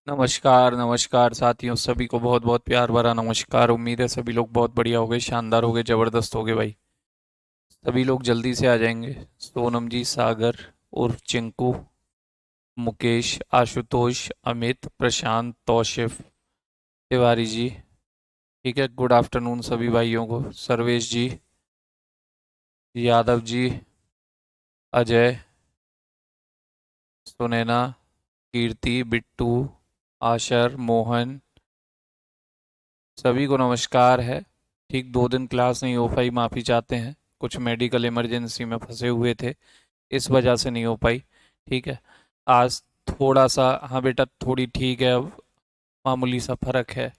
नमस्कार नमस्कार साथियों, सभी को बहुत बहुत प्यार भरा नमस्कार। उम्मीद है सभी लोग बहुत बढ़िया हो गए, शानदार हो गए, जबरदस्त हो गए भाई। सभी लोग जल्दी से आ जाएंगे। सोनम जी, सागर उर्फ चिंकू, मुकेश, आशुतोष, अमित, प्रशांत, तौशिफ, तिवारी जी। ठीक है, गुड आफ्टरनून सभी भाइयों को। सर्वेश जी, यादव जी, अजय, सुनैना, कीर्ति, बिट्टू, आशर, मोहन, सभी को नमस्कार है। ठीक 2 दिन क्लास नहीं हो पाई, माफ़ी चाहते हैं। कुछ मेडिकल इमरजेंसी में फंसे हुए थे, इस वजह से नहीं हो पाई। ठीक है, आज थोड़ा सा, हाँ बेटा, थोड़ी ठीक है अब, मामूली सा फर्क है।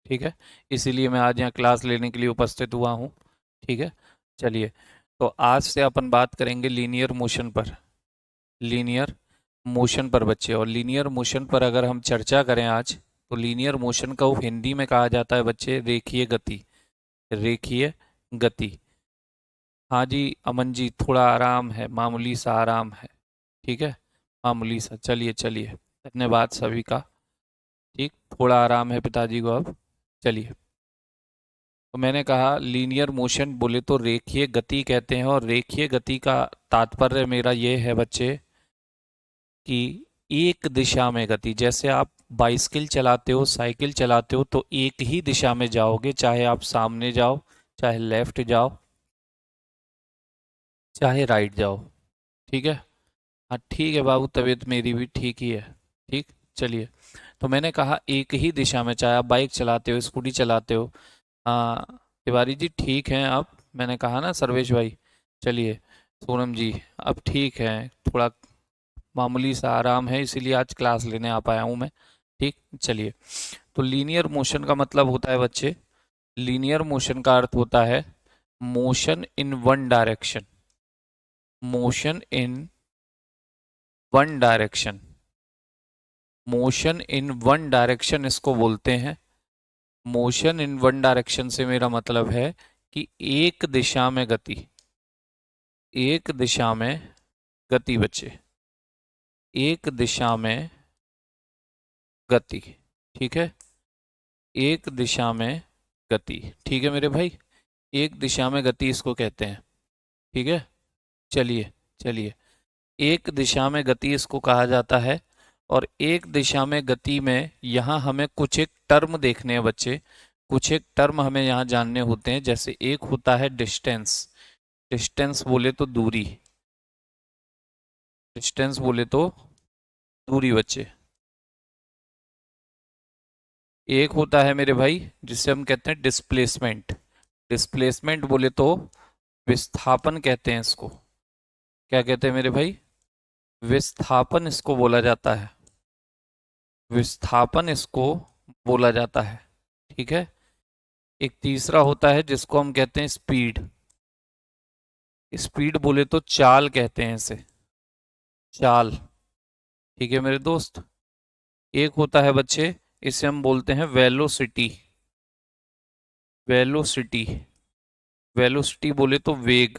ठीक है, इसीलिए मैं आज यहाँ क्लास लेने के लिए उपस्थित हुआ हूँ। ठीक है, चलिए। तो आज से अपन बात करेंगे लीनियर मोशन पर। लीनियर मोशन पर बच्चे, और लीनियर मोशन पर अगर हम चर्चा करें आज, तो लीनियर मोशन का हिंदी में कहा जाता है बच्चे रेखीय गति। रेखीय गति। हाँ जी अमन जी, थोड़ा आराम है, मामूली सा आराम है। ठीक है, मामूली सा। चलिए चलिए, धन्यवाद सभी का। ठीक, थोड़ा आराम है पिताजी को अब। चलिए, तो मैंने कहा लीनियर मोशन बोले तो रेखीय गति कहते हैं, और रेखीय गति का तात्पर्य मेरा ये है बच्चे कि एक दिशा में गति। जैसे आप बाइसिकल चलाते हो, साइकिल चलाते हो, तो एक ही दिशा में जाओगे, चाहे आप सामने जाओ, चाहे लेफ्ट जाओ, चाहे राइट जाओ। ठीक है। हाँ ठीक है बाबू, तबीयत मेरी भी ठीक ही है। ठीक, चलिए। तो मैंने कहा एक ही दिशा में, चाहे आप बाइक चलाते हो, स्कूटी चलाते हो। हाँ तिवारी जी ठीक हैं आप, मैंने कहा ना सर्वेश भाई। चलिए, सोनम जी अब ठीक है, थोड़ा मामूली सा आराम है, इसीलिए आज क्लास लेने आ पाया हूँ मैं। ठीक, चलिए। तो लीनियर मोशन का मतलब होता है बच्चे, लीनियर मोशन का अर्थ होता है motion in one direction. Motion in one direction. Motion in one direction इसको बोलते हैं। मोशन इन वन डायरेक्शन से मेरा मतलब है कि एक दिशा में गति। एक दिशा में गति बच्चे, एक दिशा में गति। ठीक है, एक दिशा में गति। ठीक है मेरे भाई, एक दिशा में गति इसको कहते हैं। ठीक है, चलिए चलिए। एक दिशा में गति इसको कहा जाता है। और एक दिशा में गति में यहाँ हमें कुछ एक टर्म देखने हैं बच्चे। कुछ एक टर्म हमें यहाँ जानने होते हैं। जैसे एक होता है डिस्टेंस। डिस्टेंस बोले तो दूरी। डिस्टेंस बोले तो दूरी बच्चे। एक होता है मेरे भाई जिसे हम कहते हैं डिस्प्लेसमेंट। डिस्प्लेसमेंट बोले तो विस्थापन कहते हैं इसको। क्या कहते हैं मेरे भाई? विस्थापन इसको बोला जाता है। विस्थापन इसको बोला जाता है। ठीक है। एक तीसरा होता है जिसको हम कहते हैं स्पीड। स्पीड बोले तो चाल कहते हैं इसे। चाल। ठीक है मेरे दोस्त। एक होता है बच्चे, इसे हम बोलते हैं वेलोसिटी। वेलोसिटी। वेलोसिटी बोले तो वेग।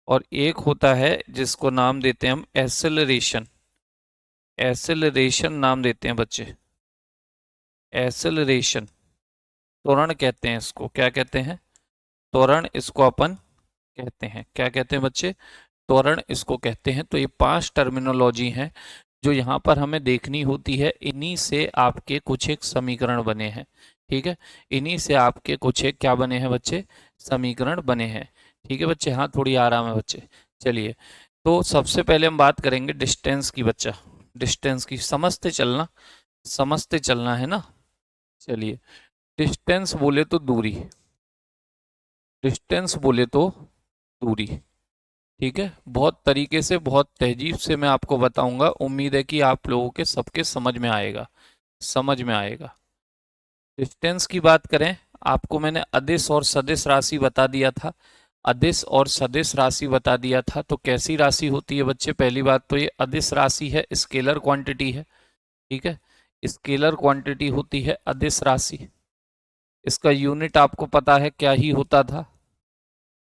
और एक होता है जिसको नाम देते हैं हम एसेलरेशन। एसेलरेशन नाम देते हैं बच्चे। एसेलरेशन। त्वरण कहते हैं इसको। क्या कहते हैं? त्वरण इसको अपन कहते हैं। क्या कहते हैं बच्चे? त्वरण इसको कहते हैं। तो ये 5 टर्मिनोलॉजी हैं जो यहाँ पर हमें देखनी होती है। इन्हीं से आपके कुछ एक समीकरण बने हैं। ठीक है, इन्हीं से आपके कुछ एक क्या बने हैं बच्चे? समीकरण बने हैं। ठीक है बच्चे, हाँ थोड़ी आराम है बच्चे। चलिए, तो सबसे पहले हम बात करेंगे डिस्टेंस की बच्चा। डिस्टेंस की समझते चलना, समझते चलना है ना। चलिए, डिस्टेंस बोले तो दूरी। डिस्टेंस बोले तो दूरी। ठीक है, बहुत तरीके से, बहुत तहजीब से मैं आपको बताऊंगा। उम्मीद है कि आप लोगों के सबके समझ में आएगा। समझ में आएगा। डिस्टेंस की बात करें, आपको मैंने अदिश और सदिश राशि बता दिया था। अदिश और सदिश राशि बता दिया था। तो कैसी राशि होती है बच्चे? पहली बात तो ये अदिश राशि है, स्केलर क्वांटिटी है। ठीक है, स्केलर क्वांटिटी होती है अदिश राशि। इसका यूनिट आपको पता है क्या ही होता था?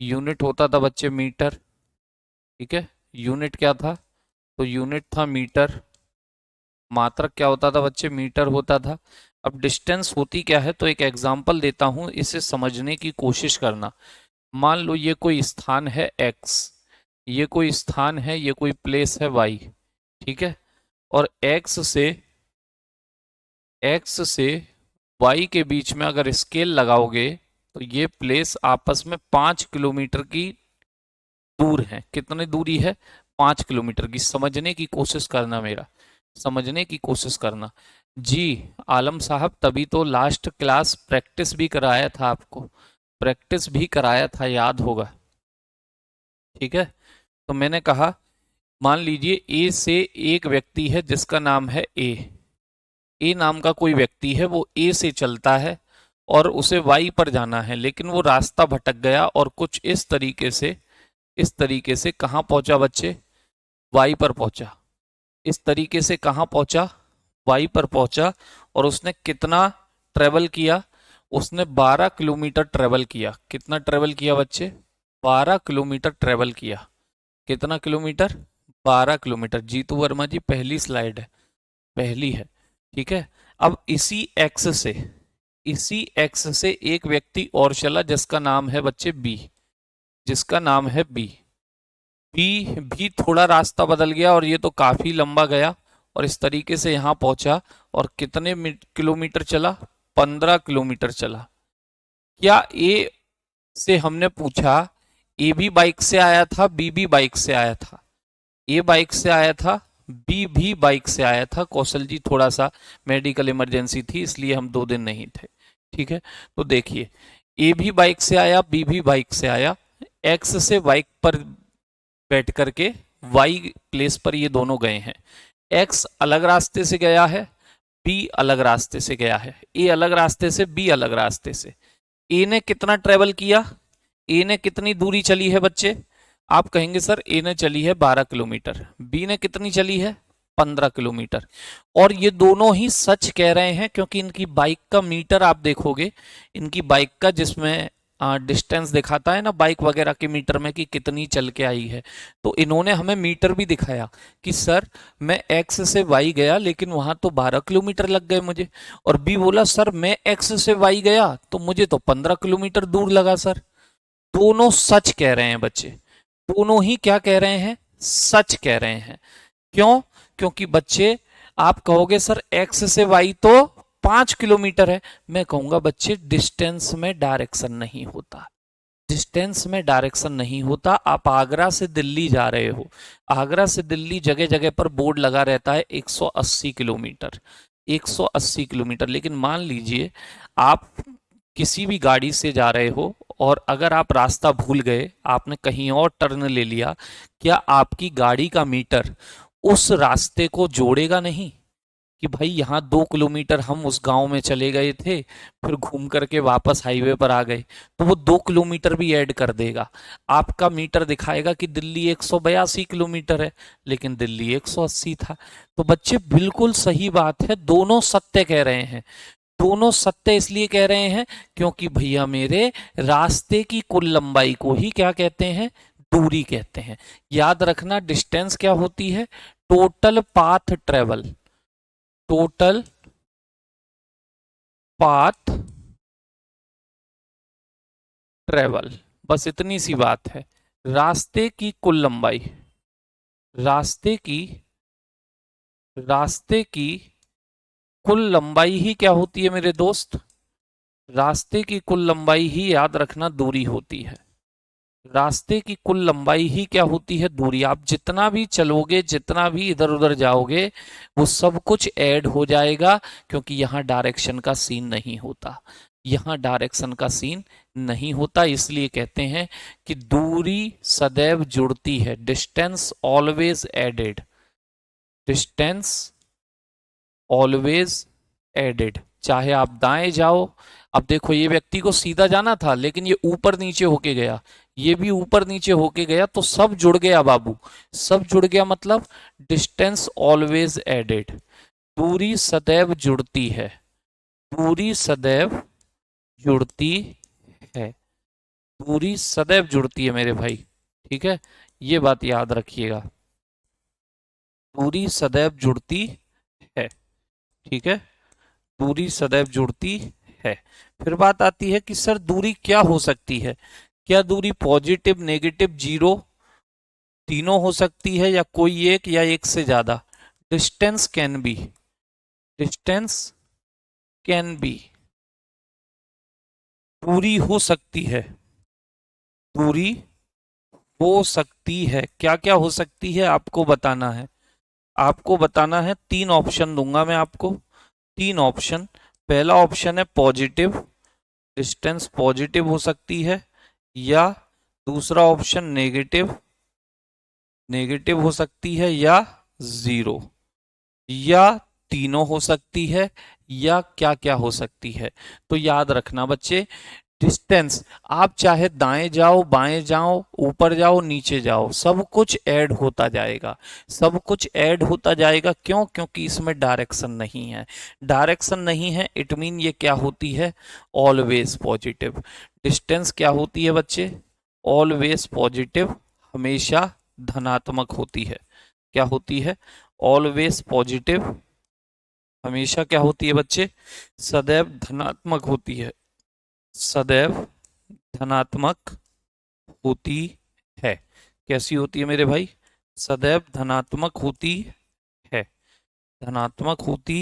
यूनिट होता था बच्चे मीटर। ठीक है, यूनिट क्या था? तो यूनिट था मीटर। मात्रक क्या होता था बच्चे? मीटर होता था। अब डिस्टेंस होती क्या है, तो एक एग्जांपल देता हूं, इसे समझने की कोशिश करना। मान लो ये कोई स्थान है x, ये कोई स्थान है, ये कोई प्लेस है y, ठीक है। और x से y के बीच में अगर स्केल लगाओगे तो ये प्लेस आपस में 5 किलोमीटर की दूर है। कितनी दूरी है? 5 किलोमीटर की। समझने की कोशिश करना, मेरा समझने की कोशिश करना। जी आलम साहब, तभी तो लास्ट क्लास प्रैक्टिस भी कराया था आपको, प्रैक्टिस भी कराया था, याद होगा। ठीक है, तो मैंने कहा मान लीजिए ए से एक व्यक्ति है जिसका नाम है ए नाम का कोई व्यक्ति है, वो ए से चलता है और उसे वाई पर जाना है, लेकिन वो रास्ता भटक गया और कुछ इस तरीके से कहाँ पहुंचा बच्चे? वाई पर पहुंचा। इस तरीके से कहाँ पहुंचा? वाई पर पहुंचा। और उसने कितना ट्रेवल किया? उसने 12 किलोमीटर ट्रेवल किया। कितना ट्रेवल किया बच्चे? 12 किलोमीटर ट्रेवल किया। कितना किलोमीटर? 12 किलोमीटर। जीतू वर्मा जी पहली स्लाइड है, पहली है, ठीक है। अब इसी एक्स से एक व्यक्ति और चला जिसका नाम है बच्चे बी, जिसका नाम है बी। बी भी थोड़ा रास्ता बदल गया और ये तो काफी लंबा गया और इस तरीके से यहां पहुंचा। और कितने किलोमीटर चला? 15 किलोमीटर चला। क्या ए से हमने पूछा, ए भी बाइक से आया था, बी भी बाइक से आया था? ए बाइक से आया था, बी भी बाइक से आया था। कौशल जी थोड़ा सा मेडिकल इमरजेंसी थी इसलिए हम 2 दिन नहीं थे, ठीक है। तो देखिए, ए भी बाइक से आया, बी भी बाइक से आया। एक्स से बाइक पर बैठ करके वाई प्लेस पर ये दोनों गए हैं। एक्स अलग रास्ते से गया है, बी अलग रास्ते से गया है। ए अलग रास्ते से, बी अलग रास्ते से। ए ने कितना ट्रेवल किया? ए ने कितनी दूरी चली है बच्चे? आप कहेंगे सर ए ने चली है 12 किलोमीटर, बी ने कितनी चली है? 15 किलोमीटर। और ये दोनों ही सच कह रहे हैं क्योंकि इनकी बाइक का मीटर आप देखोगे, इनकी बाइक का जिसमें डिस्टेंस दिखाता है ना बाइक वगैरह के मीटर में कि कितनी चल के आई है, तो इन्होंने हमें मीटर भी दिखाया कि सर मैं एक्स से वाई गया लेकिन वहां तो 12 किलोमीटर लग गए मुझे। और बी बोला सर मैं एक्स से वाई गया तो मुझे तो 15 किलोमीटर दूर लगा सर। दोनों सच कह रहे हैं बच्चे, दोनों ही क्या कह रहे हैं? सच कह रहे हैं। क्यों? क्योंकि बच्चे आप कहोगे सर एक्स से वाई तो 5 किलोमीटर है, मैं कहूंगा बच्चे डिस्टेंस में डायरेक्शन नहीं होता, डिस्टेंस में डायरेक्शन नहीं होता। आप आगरा से दिल्ली जा रहे हो, आगरा से दिल्ली जगह जगह पर बोर्ड लगा रहता है 180 किलोमीटर, 180 किलोमीटर। लेकिन मान लीजिए आप किसी भी गाड़ी से जा रहे हो और अगर आप रास्ता भूल गए, आपने कहीं और टर्न ले लिया, क्या आपकी गाड़ी का मीटर उस रास्ते को जोड़ेगा नहीं कि भाई यहाँ 2 किलोमीटर हम उस गांव में चले गए थे, फिर घूम करके वापस हाईवे पर आ गए, तो वो 2 किलोमीटर भी ऐड कर देगा। आपका मीटर दिखाएगा कि दिल्ली 182 किलोमीटर है लेकिन दिल्ली 180 था। तो बच्चे बिल्कुल सही बात है, दोनों सत्य कह रहे हैं। दोनों सत्य इसलिए कह रहे हैं क्योंकि भैया मेरे रास्ते की कुल लंबाई को ही क्या कहते हैं? दूरी कहते हैं। याद रखना डिस्टेंस क्या होती है? Total path travel, total path travel, बस इतनी सी बात है। रास्ते की कुल लंबाई, रास्ते की रास्ते की कुल लंबाई ही क्या होती है मेरे दोस्त? रास्ते की कुल लंबाई ही याद रखना दूरी होती है। रास्ते की कुल लंबाई ही क्या होती है? दूरी। आप जितना भी चलोगे, जितना भी इधर उधर जाओगे, वो सब कुछ ऐड हो जाएगा क्योंकि यहाँ डायरेक्शन का सीन नहीं होता, यहाँ डायरेक्शन का सीन नहीं होता। इसलिए कहते हैं कि दूरी सदैव जुड़ती है, distance always added, distance always added. चाहे आप दाएं जाओ, अब देखो ये व्यक्ति को सीधा जाना था लेकिन ये ऊपर नीचे होके गया, ये भी ऊपर नीचे होके गया, तो सब जुड़ गया बाबू, सब जुड़ गया। मतलब डिस्टेंस ऑलवेज एडेड, दूरी सदैव जुड़ती है, दूरी सदैव जुड़ती है, दूरी सदैव जुड़ती है मेरे भाई, ठीक है। ये बात याद रखिएगा, दूरी सदैव जुड़ती है। ठीक है, दूरी सदैव जुड़ती है। फिर बात आती है कि सर दूरी क्या हो सकती है, क्या दूरी पॉजिटिव, नेगेटिव, जीरो तीनों हो सकती है, या कोई एक, या एक से ज्यादा? Distance can be, distance can be, दूरी हो सकती है, दूरी हो सकती है। क्या क्या हो सकती है आपको बताना है, आपको बताना है। तीन ऑप्शन दूंगा मैं आपको, तीन ऑप्शन। पहला ऑप्शन है पॉजिटिव, डिस्टेंस पॉजिटिव हो सकती है, या दूसरा ऑप्शन नेगेटिव, नेगेटिव हो सकती है, या जीरो, या तीनों हो सकती है, या क्या क्या हो सकती है। तो याद रखना बच्चे, डिस्टेंस आप चाहे दाएं जाओ, बाएं जाओ, ऊपर जाओ, नीचे जाओ, सब कुछ ऐड होता जाएगा, सब कुछ ऐड होता जाएगा। क्यों? क्योंकि इसमें डायरेक्शन नहीं है, डायरेक्शन नहीं है, इट मीन ये क्या होती है, ऑलवेज पॉजिटिव। डिस्टेंस क्या होती है बच्चे, ऑलवेज पॉजिटिव, हमेशा धनात्मक होती है। क्या होती है, ऑलवेज पॉजिटिव, हमेशा क्या होती है बच्चे, सदैव धनात्मक होती है, सदैव धनात्मक होती है। कैसी होती है मेरे भाई, सदैव धनात्मक होती है, धनात्मक होती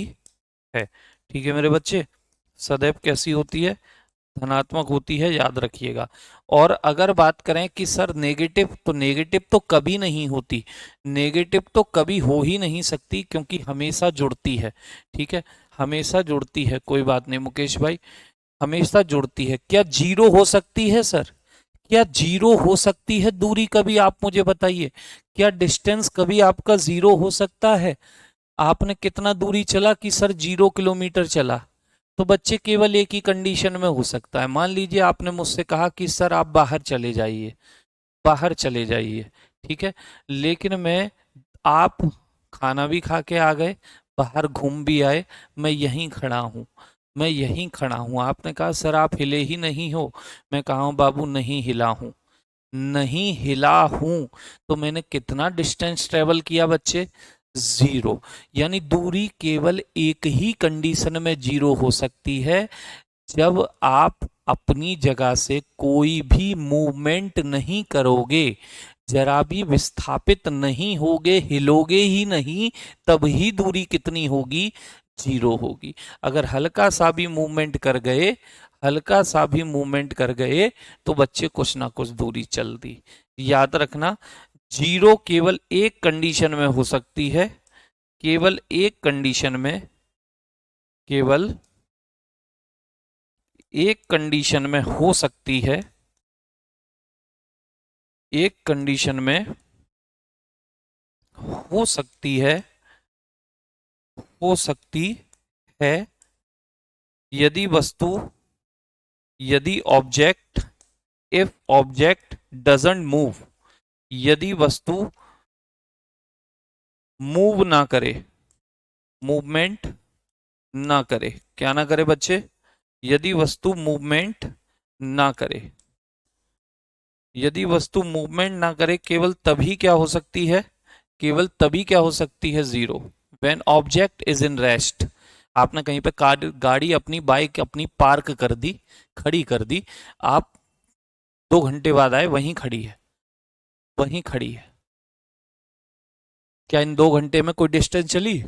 है। ठीक है मेरे बच्चे, सदैव कैसी होती है, धनात्मक होती है, याद रखिएगा। और अगर बात करें कि सर नेगेटिव, तो नेगेटिव तो कभी नहीं होती, नेगेटिव तो कभी हो ही नहीं सकती, क्योंकि हमेशा जुड़ती है। ठीक है, हमेशा जुड़ती है, कोई बात नहीं मुकेश भाई, हमेशा जुड़ती है। क्या जीरो हो सकती है सर, क्या जीरो हो सकती है दूरी कभी, आप मुझे बताइए, क्या डिस्टेंस कभी आपका जीरो हो सकता है? आपने कितना दूरी चला कि सर 0 किलोमीटर चला? तो बच्चे केवल एक ही कंडीशन में हो सकता है। मान लीजिए आपने मुझसे कहा कि सर आप बाहर चले जाइए, बाहर चले जाइए, ठीक है, लेकिन मैं, आप खाना भी खा के आ गए, बाहर घूम भी आए, मैं यहीं खड़ा हूँ, मैं यहीं खड़ा हूँ, आपने कहा सर आप हिले ही नहीं हो, मैं कहा हूँ बाबू नहीं हिला हूँ, नहीं हिला हूं, तो मैंने कितना डिस्टेंस ट्रेवल किया बच्चे, जीरो। यानी दूरी केवल एक ही कंडीशन में जीरो हो सकती है, जब आप अपनी जगह से कोई भी मूवमेंट नहीं करोगे, जरा भी विस्थापित नहीं होगे, हिलोगे ही नहीं, तब ही दूरी कितनी होगी, जीरो होगी। अगर हल्का सा भी मूवमेंट कर गए, हल्का सा भी मूवमेंट कर गए, तो बच्चे कुछ ना कुछ दूरी चल दी। याद रखना, जीरो केवल एक कंडीशन में हो सकती है, केवल एक कंडीशन में, केवल एक कंडीशन में हो सकती है, एक कंडीशन में हो सकती है, हो सकती है, यदि वस्तु, यदि object, if object doesn't move, यदि वस्तु मूव ना करे, मूवमेंट ना करे, क्या ना करे बच्चे, यदि वस्तु मूवमेंट ना करे, यदि वस्तु मूवमेंट ना करे, केवल तभी क्या हो सकती है, केवल तभी क्या हो सकती है, zero. When object is in rest, आपने कहीं पे गाड़ी अपनी, बाइक अपनी पार्क कर दी, खड़ी कर दी, आप 2 घंटे बाद आए, वहीं खड़ी है, वहीं खड़ी है, क्या इन 2 घंटे में कोई डिस्टेंस चली,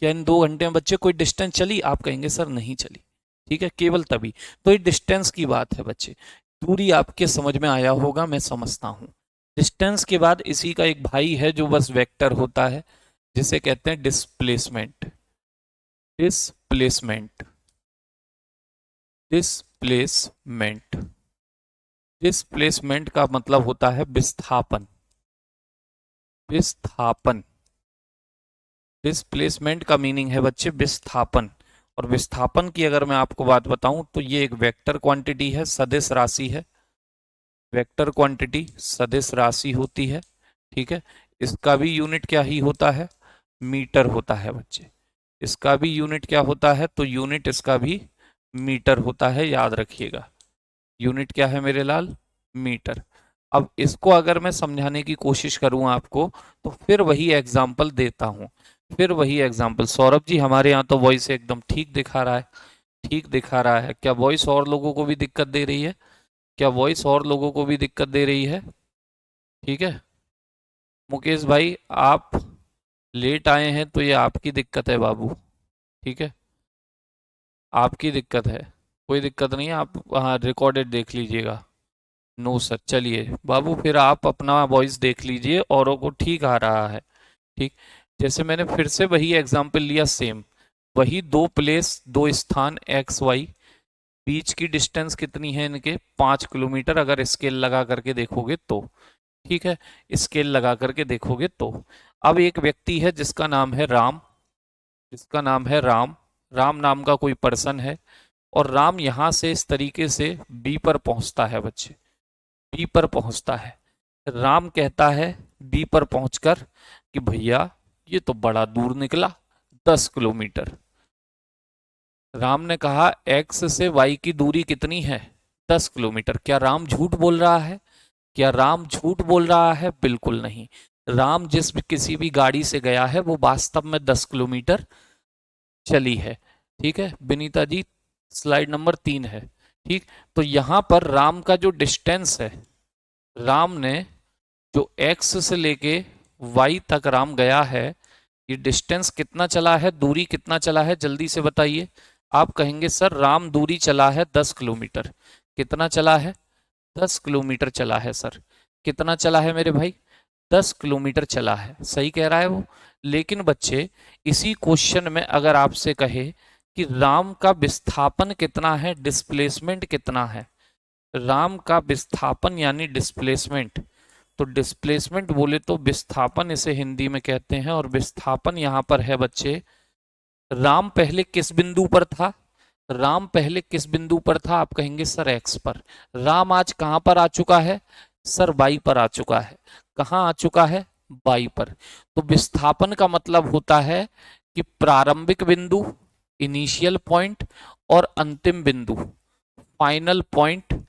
क्या इन 2 घंटे में बच्चे कोई डिस्टेंस चली? आप कहेंगे सर नहीं चली। ठीक है, केवल तभी। तो ये डिस्टेंस की बात है बच्चे, दूरी आपके समझ में आया होगा, मैं समझता हूं। डिस्टेंस के बाद इसी का एक भाई है जो बस वेक्टर होता है, जिसे कहते हैं डिस्प्लेसमेंट, डिस्प्लेसमेंट, डिस्प्लेसमेंट, डिस्प्लेसमेंट का मतलब होता है विस्थापन, विस्थापन, डिस्प्लेसमेंट का मीनिंग है बच्चे विस्थापन। और विस्थापन की अगर मैं आपको बात बताऊं, तो ये एक वेक्टर क्वांटिटी है, सदिश राशि है, वेक्टर क्वांटिटी सदिश राशि होती है। ठीक है, इसका भी यूनिट क्या ही होता है, मीटर होता है बच्चे, इसका भी यूनिट क्या होता है, तो यूनिट इसका भी मीटर होता है, याद रखिएगा। यूनिट क्या है मेरे लाल, मीटर। अब इसको अगर मैं समझाने की कोशिश करूं आपको, तो फिर वही एग्जाम्पल देता हूं, फिर वही एग्जाम्पल। सौरभ जी हमारे यहाँ तो वॉइस एकदम ठीक दिखा रहा है, ठीक दिखा रहा है। क्या वॉइस और लोगों को भी दिक्कत दे रही है? क्या वॉइस और लोगों को भी दिक्कत दे रही है? ठीक है मुकेश भाई, आप लेट आए हैं तो ये आपकी दिक्कत है बाबू, ठीक है, आपकी दिक्कत है, कोई दिक्कत नहीं है। आप हाँ रिकॉर्डेड देख लीजिएगा। नो सर, चलिए बाबू फिर आप अपना वॉइस देख लीजिए, औरों को ठीक आ रहा है। ठीक, जैसे मैंने फिर से वही एग्जाम्पल लिया, सेम वही दो प्लेस, दो स्थान एक्स वाई, बीच की डिस्टेंस कितनी है इनके? 5 किलोमीटर, अगर स्केल लगा करके देखोगे तो। ठीक है, स्केल लगा करके देखोगे तो। अब एक व्यक्ति है जिसका नाम है राम, जिसका नाम है राम, राम नाम का कोई पर्सन है, और राम यहां से इस तरीके से बी पर पहुंचता है बच्चे, बी पर पहुंचता है। राम कहता है बी पर पहुंचकर कि भैया ये तो बड़ा दूर निकला, 10 किलोमीटर। राम ने कहा एक्स से वाई की दूरी कितनी है? 10 किलोमीटर। क्या राम झूठ बोल रहा है? क्या राम झूठ बोल रहा है? बिल्कुल नहीं। राम जिस किसी भी गाड़ी से गया है वो वास्तव में 10 किलोमीटर चली है। ठीक है विनीता जी, स्लाइड नंबर 3 है। ठीक, तो यहां पर राम का जो डिस्टेंस है, राम ने जो एक्स से लेके वाई तक राम गया है, ये डिस्टेंस कितना चला है, दूरी कितना चला है, जल्दी से बताइए। आप कहेंगे सर राम दूरी चला है 10 किलोमीटर। कितना चला है? 10 किलोमीटर चला है सर। कितना चला है मेरे भाई? 10 किलोमीटर चला है, सही कह रहा है वो। लेकिन बच्चे इसी क्वेश्चन में अगर आपसे कहे कि राम का विस्थापन कितना है, डिस्प्लेसमेंट कितना है, राम का विस्थापन यानी डिस्प्लेसमेंट, तो डिस्प्लेसमेंट बोले तो विस्थापन इसे हिंदी में कहते हैं, और विस्थापन यहां पर है बच्चे, राम पहले किस बिंदु पर था? राम पहले किस बिंदु पर था? आप कहेंगे सर एक्स पर। राम आज कहां पर आ चुका है? सर वाई पर आ चुका है। कहां आ चुका है? वाई पर। तो विस्थापन का मतलब होता है कि प्रारंभिक बिंदु, इनिशियल पॉइंट, और अंतिम बिंदु, फाइनल पॉइंट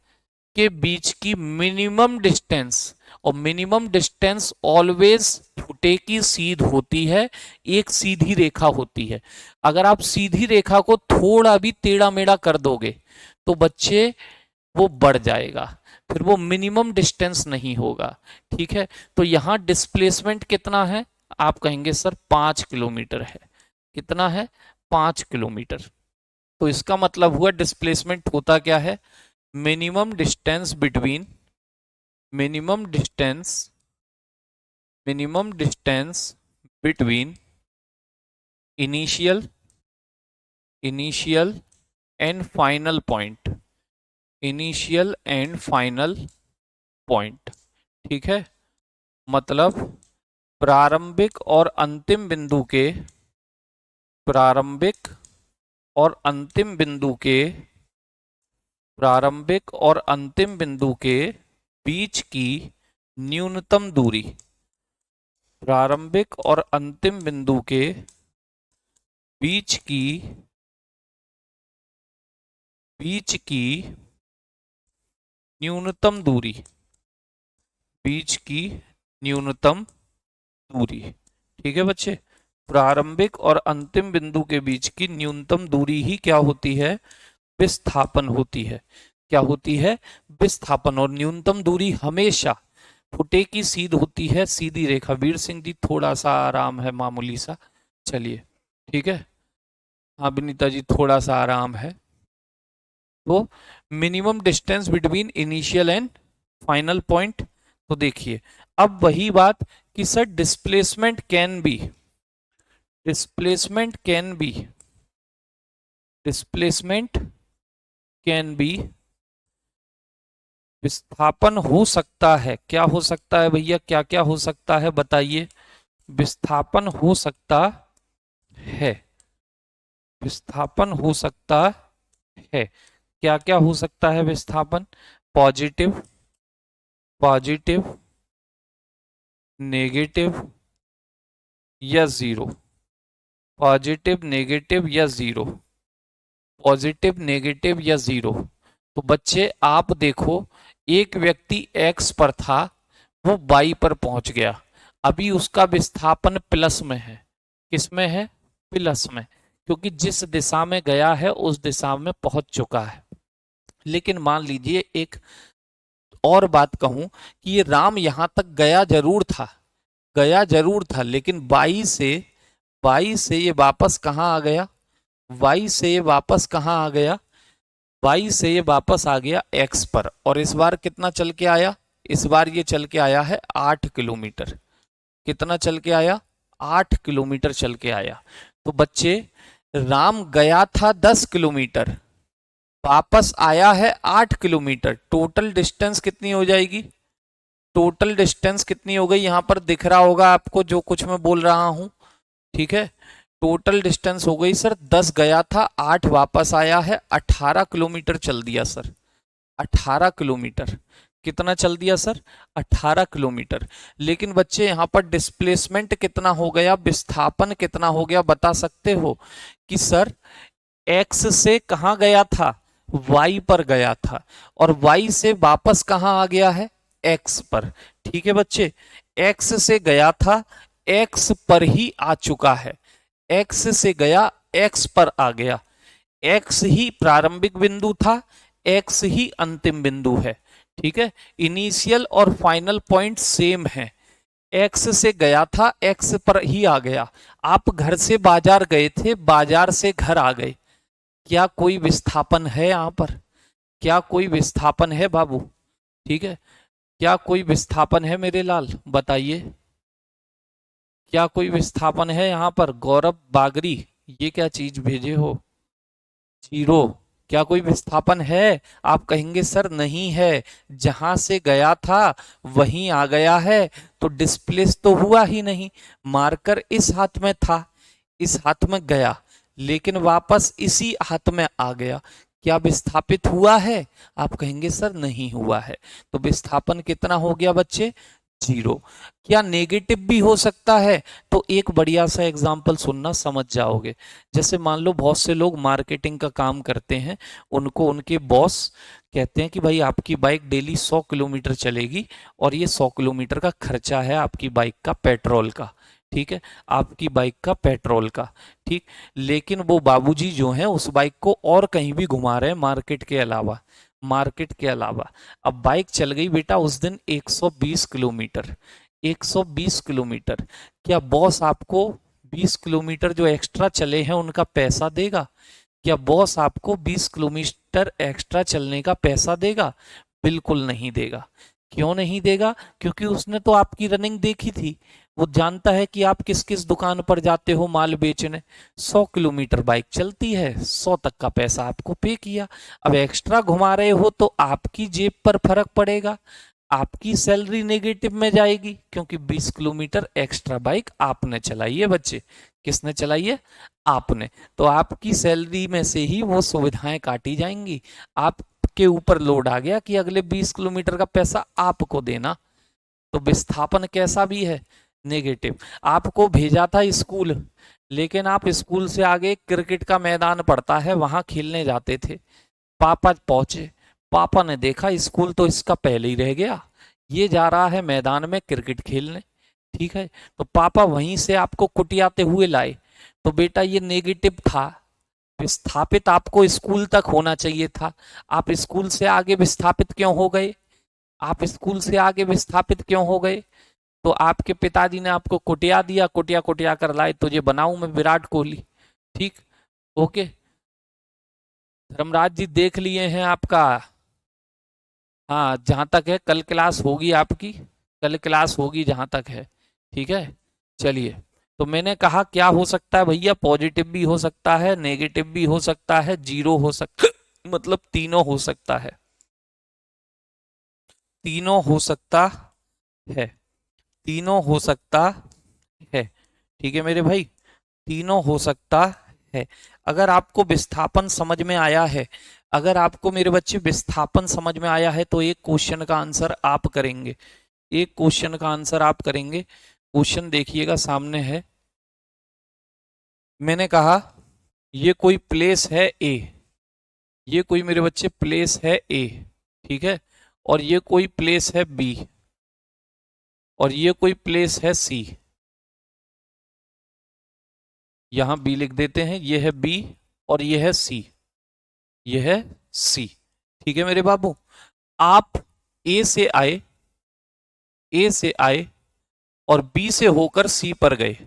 के बीच की मिनिमम डिस्टेंस। और मिनिमम डिस्टेंस ऑलवेज फुटे की सीध होती है, एक सीधी रेखा होती है। अगर आप सीधी रेखा को थोड़ा भी टेढ़ा मेढ़ा कर दोगे तो बच्चे वो बढ़ जाएगा, फिर वो मिनिमम डिस्टेंस नहीं होगा। ठीक है, तो यहां डिस्प्लेसमेंट कितना है? आप कहेंगे सर 5 किलोमीटर है। कितना है? 5 किलोमीटर। तो इसका मतलब हुआ डिस्प्लेसमेंट होता क्या है? Minimum distance between, minimum distance, minimum distance between initial, initial and final point, initial and final point. ठीक है, मतलब प्रारंभिक और अंतिम बिंदु के, प्रारंभिक और अंतिम बिंदु के, प्रारंभिक और अंतिम बिंदु के बीच की न्यूनतम दूरी, प्रारंभिक और अंतिम बिंदु के बीच की, बीच की न्यूनतम दूरी, बीच की न्यूनतम दूरी। ठीक है बच्चे, प्रारंभिक और अंतिम बिंदु के बीच की न्यूनतम दूरी ही क्या होती है? विस्थापन होती है। क्या होती है? विस्थापन। और न्यूनतम दूरी हमेशा फुटे की सीध होती है, सीधी रेखा। वीर सिंह जी थोड़ा सा आराम है, मामूली सा, चलिए ठीक है। हाँ विनीता जी थोड़ा सा आराम है। तो minimum distance between initial and final point. तो देखिए अब वही बात कि sir displacement can be, displacement can be, displacement can be, विस्थापन हो सकता है। क्या हो सकता है भैया? क्या क्या हो सकता है बताइए? विस्थापन हो सकता है, विस्थापन हो सकता है। क्या क्या हो सकता है विस्थापन? पॉजिटिव, पॉजिटिव, नेगेटिव या जीरो, पॉजिटिव नेगेटिव या जीरो, पॉजिटिव नेगेटिव या जीरो। तो बच्चे आप देखो एक व्यक्ति एक्स पर था, वो वाई पर पहुंच गया, अभी उसका विस्थापन प्लस में है। किस में है? प्लस में, क्योंकि जिस दिशा में गया है उस दिशा में पहुंच चुका है। लेकिन मान लीजिए एक और बात कहूं कि ये राम यहां तक गया जरूर था, गया जरूर था, लेकिन वाई से ये वापस कहाँ आ गया? वाई से ये वापस कहाँ आ गया? वाई से ये वापस आ गया एक्स पर, और इस बार कितना चल के आया? इस बार ये चल के आया है 8 किलोमीटर। कितना चल के आया? 8 किलोमीटर चल के आया। तो बच्चे, राम गया था 10 किलोमीटर, वापस आया है 8 किलोमीटर, टोटल डिस्टेंस कितनी हो जाएगी? टोटल डिस्टेंस कितनी हो गई? यहां पर दिख रहा होगा आपको जो कुछ मैं बोल रहा हूं, ठीक है। टोटल डिस्टेंस हो गई सर 10 गया था, 8 वापस आया है, 18 किलोमीटर चल दिया सर। 18 किलोमीटर कितना चल दिया सर? 18 किलोमीटर। लेकिन बच्चे यहां पर डिस्प्लेसमेंट कितना हो गया, विस्थापन कितना हो गया, बता सकते हो? कि सर एक्स से कहां गया था? वाई पर गया था, और वाई से वापस कहां आ गया है? एक्स पर। ठीक है बच्चे, एक्स से गया था, एक्स पर ही आ चुका है। एक्स से गया, एक्स पर आ गया। एक्स ही प्रारंभिक बिंदु था, एक्स ही अंतिम बिंदु है। ठीक है, इनिशियल और फाइनल पॉइंट सेम है। एक्स से गया था, एक्स पर ही आ गया। आप घर से बाजार गए थे, बाजार से घर आ गए। क्या कोई विस्थापन है यहां पर? क्या कोई विस्थापन है बाबू? ठीक है, क्या कोई विस्थापन है मेरे लाल? बताइए, क्या कोई विस्थापन है यहां पर? गौरव बागरी, ये क्या चीज भेजे हो? जीरो। क्या कोई विस्थापन है? आप कहेंगे सर नहीं है, जहां से गया था वहीं आ गया है, तो डिस्प्लेस तो हुआ ही नहीं। मार्कर इस हाथ में था, इस हाथ में गया, लेकिन वापस इसी हाथ में आ गया। क्या विस्थापित हुआ है? आप कहेंगे सर नहीं हुआ है। तो विस्थापन कितना हो गया बच्चे? जीरो। क्या नेगेटिव भी हो सकता है? तो एक बढ़िया सा एग्जांपल सुनना, समझ जाओगे। जैसे मान लो बहुत से लोग मार्केटिंग का काम करते हैं, उनको उनके बॉस कहते हैं कि भाई आपकी बाइक डेली 100 किलोमीटर चलेगी, और ये 100 किलोमीटर का खर्चा है आपकी बाइक का पेट्रोल का। ठीक है, आपकी बाइक का पेट्रोल का। ठीक, लेकिन वो बाबूजी जो हैं उस बाइक को और कहीं भी घुमा रहे हैं मार्केट के अलावा, मार्केट के अलावा। अब बाइक चल गई बेटा उस दिन 120 किलोमीटर, 120 किलोमीटर। क्या बॉस आपको 20 किलोमीटर जो एक्स्ट्रा चले हैं उनका पैसा देगा? क्या बॉस आपको 20 किलोमीटर एक्स्ट्रा चलने का पैसा देगा? बिल्कुल नहीं देगा। क्यों नहीं देगा? क्योंकि उसने तो आपकी रनिंग देखी थी, वो जानता है कि आप किस किस दुकान पर जाते हो माल बेचने। 100 किलोमीटर बाइक चलती है, 100 तक का पैसा आपको पे किया। अब एक्स्ट्रा घुमा रहे हो तो आपकी जेब पर फर्क पड़ेगा, आपकी सैलरी नेगेटिव में जाएगी, क्योंकि 20 किलोमीटर एक्स्ट्रा बाइक आपने चलाई है बच्चे। किसने चलाई है? आपने। तो आपकी सैलरी में से ही वो सुविधाएं काटी जाएंगी। आपके ऊपर लोड आ गया कि अगले 20 किलोमीटर का पैसा आपको देना। तो विस्थापन कैसा भी है? नेगेटिव। आपको भेजा था स्कूल, लेकिन आप स्कूल से आगे क्रिकेट का मैदान पड़ता है, वहां खेलने जाते थे। पापा पहुंचे, पापा ने देखा स्कूल तो इसका पहले ही रह गया, ये जा रहा है मैदान में क्रिकेट खेलने। ठीक है, तो पापा वहीं से आपको कुटियाते हुए लाए। तो बेटा ये नेगेटिव था, विस्थापित आपको स्कूल तक होना चाहिए था। आप स्कूल से आगे विस्थापित क्यों हो गए? आप स्कूल से आगे विस्थापित क्यों हो गए? तो आपके पिताजी ने आपको कुटिया दिया, कुटिया कुटिया कर लाए, तुझे बनाऊं मैं विराट कोहली। ठीक, ओके। धर्मराज जी देख लिए हैं आपका? हाँ, जहां तक है कल क्लास होगी आपकी, कल क्लास होगी जहां तक है। ठीक है, चलिए। तो मैंने कहा क्या हो सकता है भैया? पॉजिटिव भी हो सकता है, नेगेटिव भी हो सकता है, जीरो हो सकता मतलब तीनों हो सकता है, तीनों हो सकता है, तीनों हो सकता है। ठीक है मेरे भाई, तीनों हो सकता है। अगर आपको विस्थापन समझ में आया है, अगर आपको मेरे बच्चे विस्थापन समझ में आया है, तो एक क्वेश्चन का आंसर आप करेंगे, एक क्वेश्चन का आंसर आप करेंगे। क्वेश्चन देखिएगा सामने है। मैंने कहा ये कोई प्लेस है ए, ये कोई मेरे बच्चे प्लेस है ए, ठीक है, और ये कोई प्लेस है बी, और ये कोई प्लेस है सी। यहां बी लिख देते हैं, ये है बी और ये है सी, ये है सी। ठीक है मेरे बाबू, आप ए से आए, ए से आए और बी से होकर सी पर गए।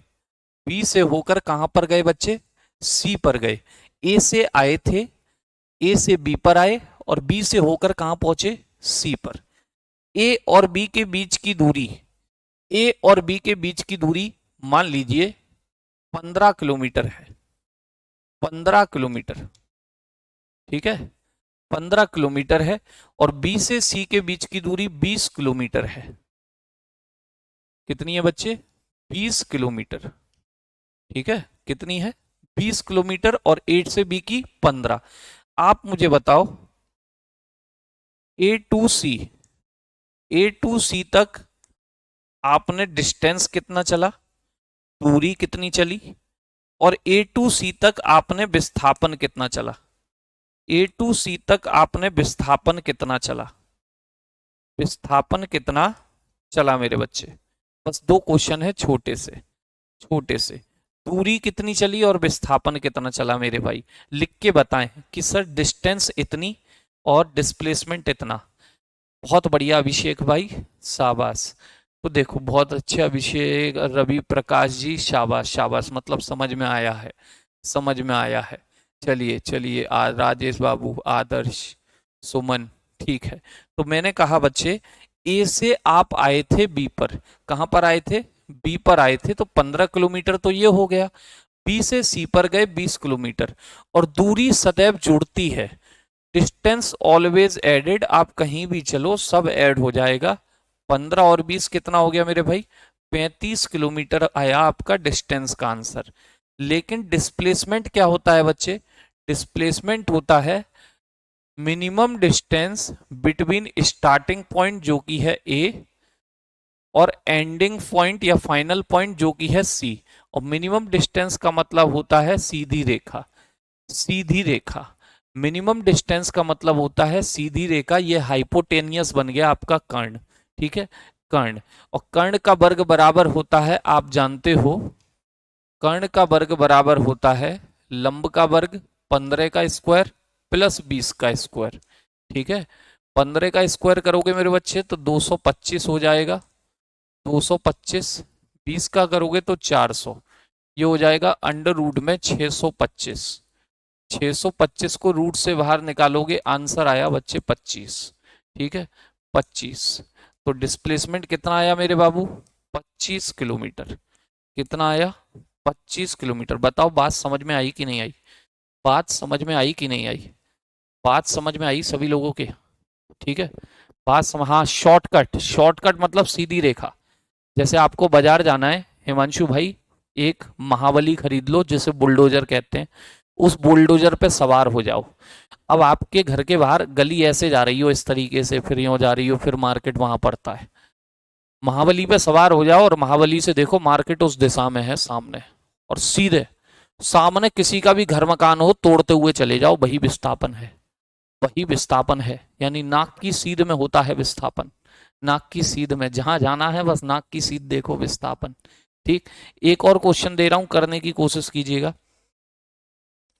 बी से होकर कहां पर गए बच्चे? सी पर गए। ए से आए थे, ए से बी पर आए और बी से होकर कहां पहुंचे? सी पर। ए और बी के बीच की दूरी, ए और बी के बीच की दूरी मान लीजिए 15 किलोमीटर है। 15 किलोमीटर, ठीक है, 15 किलोमीटर है। और बी से सी के बीच की दूरी 20 किलोमीटर है। कितनी है बच्चे? 20 किलोमीटर। ठीक है, कितनी है? 20 किलोमीटर। और 8 से बी की 15। आप मुझे बताओ ए टू सी, ए टू सी तक आपने डिस्टेंस कितना चला, दूरी कितनी चली, और ए टू सी तक आपने विस्थापन कितना चला? ए टू सी तक आपने विस्थापन कितना चला? विस्थापन कितना चला मेरे बच्चे? बस दो क्वेश्चन है छोटे से, छोटे से। दूरी कितनी चली और विस्थापन कितना चला मेरे भाई? लिख के बताएं कि सर डिस्टेंस इतनी और डिस्प्लेसमेंट इतना। बहुत बढ़िया अभिषेक भाई, शाबाश। तो देखो बहुत अच्छे अभिषेक, रवि प्रकाश जी, शाबाश शाबाश, मतलब समझ में आया है, समझ में आया है। चलिए चलिए, राजेश बाबू, आदर्श, सुमन, ठीक है। तो मैंने कहा बच्चे, ए से आप आए थे बी पर। कहां पर आए थे? बी पर आए थे। तो 15 किलोमीटर तो ये हो गया। बी से सी पर गए 20 किलोमीटर। और दूरी सदैव जुड़ती है, डिस्टेंस ऑलवेज एडेड। आप कहीं भी चलो सब ऐड हो जाएगा। 15 और 20 कितना हो गया मेरे भाई? 35 किलोमीटर आया आपका डिस्टेंस का आंसर। लेकिन डिस्प्लेसमेंट क्या होता है बच्चे? डिस्प्लेसमेंट होता है minimum distance between starting point जो कि है ए, और एंडिंग पॉइंट या फाइनल पॉइंट जो कि है सी। और मिनिमम डिस्टेंस का मतलब होता है सीधी रेखा, सीधी रेखा। मिनिमम डिस्टेंस का मतलब होता है सीधी रेखा। ये हाइपोटेनियस बन गया आपका कर्ण, ठीक है, कर्ण। और कर्ण का वर्ग बराबर होता है, आप जानते हो, कर्ण का वर्ग बराबर होता है लंब का वर्ग 15 का स्क्वायर प्लस 20 का स्क्वायर। ठीक है, 15 का स्क्वायर करोगे मेरे बच्चे तो 225 हो जाएगा, 225। 20 का करोगे तो 400। ये हो जाएगा अंडर रूट में 625। 625 को रूट से बाहर निकालोगे, आंसर आया बच्चे 25। ठीक है, 25। तो डिस्प्लेसमेंट कितना आया मेरे बाबू? 25 किलोमीटर। कितना आया? 25 किलोमीटर। बताओ बात समझ में आई कि नहीं आई? बात समझ में आई कि नहीं आई? बात समझ में आई सभी लोगों के? ठीक है, बात हाँ, शॉर्टकट, शॉर्टकट मतलब सीधी रेखा। जैसे आपको बाजार जाना है हिमांशु भाई, एक महाबली खरीद लो जिसे बुलडोजर कहते हैं, उस बुलडोजर पे सवार हो जाओ। अब आपके घर के बाहर गली ऐसे जा रही हो इस तरीके से, फिर यूं जा रही हो, फिर मार्केट वहां पड़ता है। महाबली पे सवार हो जाओ और महाबली से देखो मार्केट उस दिशा में है सामने, और सीधे सामने किसी का भी घर मकान हो तोड़ते हुए चले जाओ, वही विस्थापन है, वही विस्थापन है। यानी नाक की सीध में होता है विस्थापन, नाक की सीध में, जहां जाना है बस नाक की सीध देखो, विस्थापन। ठीक, एक और क्वेश्चन दे रहा हूं, करने की कोशिश कीजिएगा।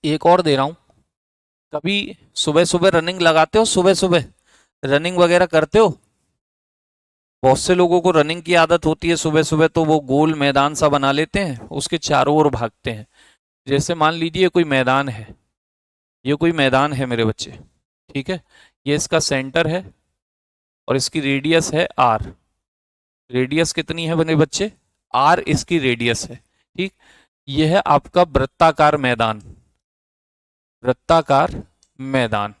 एक और दे रहा हूं। कभी सुबह सुबह रनिंग लगाते हो? सुबह सुबह रनिंग वगैरह करते हो? बहुत से लोगों को रनिंग की आदत होती है सुबह सुबह, तो वो गोल मैदान सा बना लेते हैं, उसके चारों ओर भागते हैं। जैसे मान लीजिए कोई मैदान है, ये कोई मैदान है मेरे बच्चे, ठीक है, ये इसका सेंटर है और इसकी रेडियस है आर। रेडियस कितनी है मेरे बच्चे? आर इसकी रेडियस है। ठीक, यह है आपका वृत्ताकार मैदान, वृत्ताकार मैदान।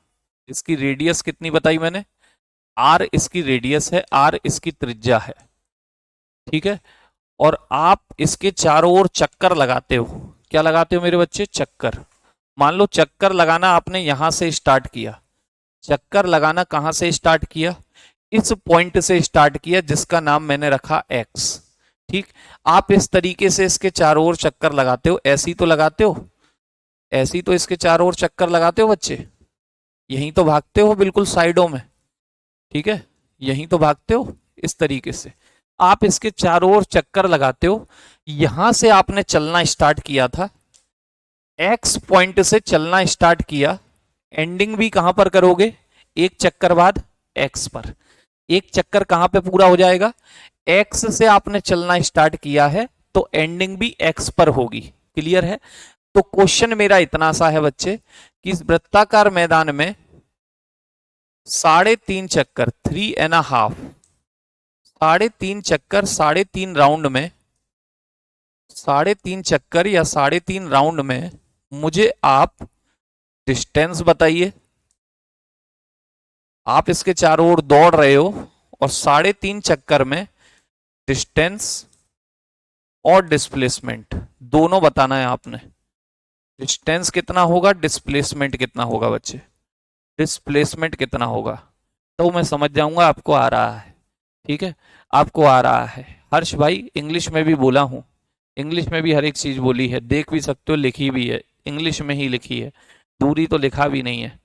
इसकी रेडियस कितनी बताई मैंने? आर इसकी रेडियस है, आर इसकी त्रिज्या है। ठीक है, और आप इसके चारों ओर चक्कर लगाते हो। क्या लगाते हो मेरे बच्चे? चक्कर। मान लो चक्कर लगाना आपने यहां से स्टार्ट किया, चक्कर लगाना कहां से स्टार्ट किया? इस पॉइंट से स्टार्ट किया जिसका नाम मैंने रखा एक्स। ठीक, आप इस तरीके से इसके चारों ओर चक्कर लगाते हो, ऐसी तो लगाते हो, ऐसी तो इसके चारों ओर चक्कर लगाते हो बच्चे, यहीं तो भागते हो बिल्कुल साइडों में। ठीक है, यहीं तो भागते हो इस तरीके से, आप इसके चारों ओर चक्कर लगाते हो। यहां से आपने चलना स्टार्ट किया था, एक्स पॉइंट से चलना स्टार्ट किया, एंडिंग भी कहां पर करोगे, एक चक्कर बाद एक्स पर। एक चक्कर कहां पे पूरा हो जाएगा, एक्स से आपने चलना स्टार्ट किया है तो एंडिंग भी एक्स पर होगी। क्लियर है? तो क्वेश्चन मेरा इतना सा है बच्चे कि इस वृत्ताकार मैदान में 3.5 चक्कर, 3.5, 3.5 चक्कर, 3.5 राउंड में, 3.5 चक्कर या 3.5 राउंड में मुझे आप डिस्टेंस बताइए। आप इसके चारों ओर दौड़ रहे हो और 3.5 चक्कर में डिस्टेंस और डिस्प्लेसमेंट दोनों बताना है आपने। डिस्टेंस कितना होगा, डिस्प्लेसमेंट कितना होगा बच्चे, डिस्प्लेसमेंट कितना होगा, तो मैं समझ जाऊंगा आपको आ रहा है। ठीक है, आपको आ रहा है। हर्ष भाई इंग्लिश में भी बोला हूं, इंग्लिश में भी हर एक चीज बोली है, देख भी सकते हो, लिखी भी है, इंग्लिश में ही लिखी है, दूरी तो लिखा भी नहीं है।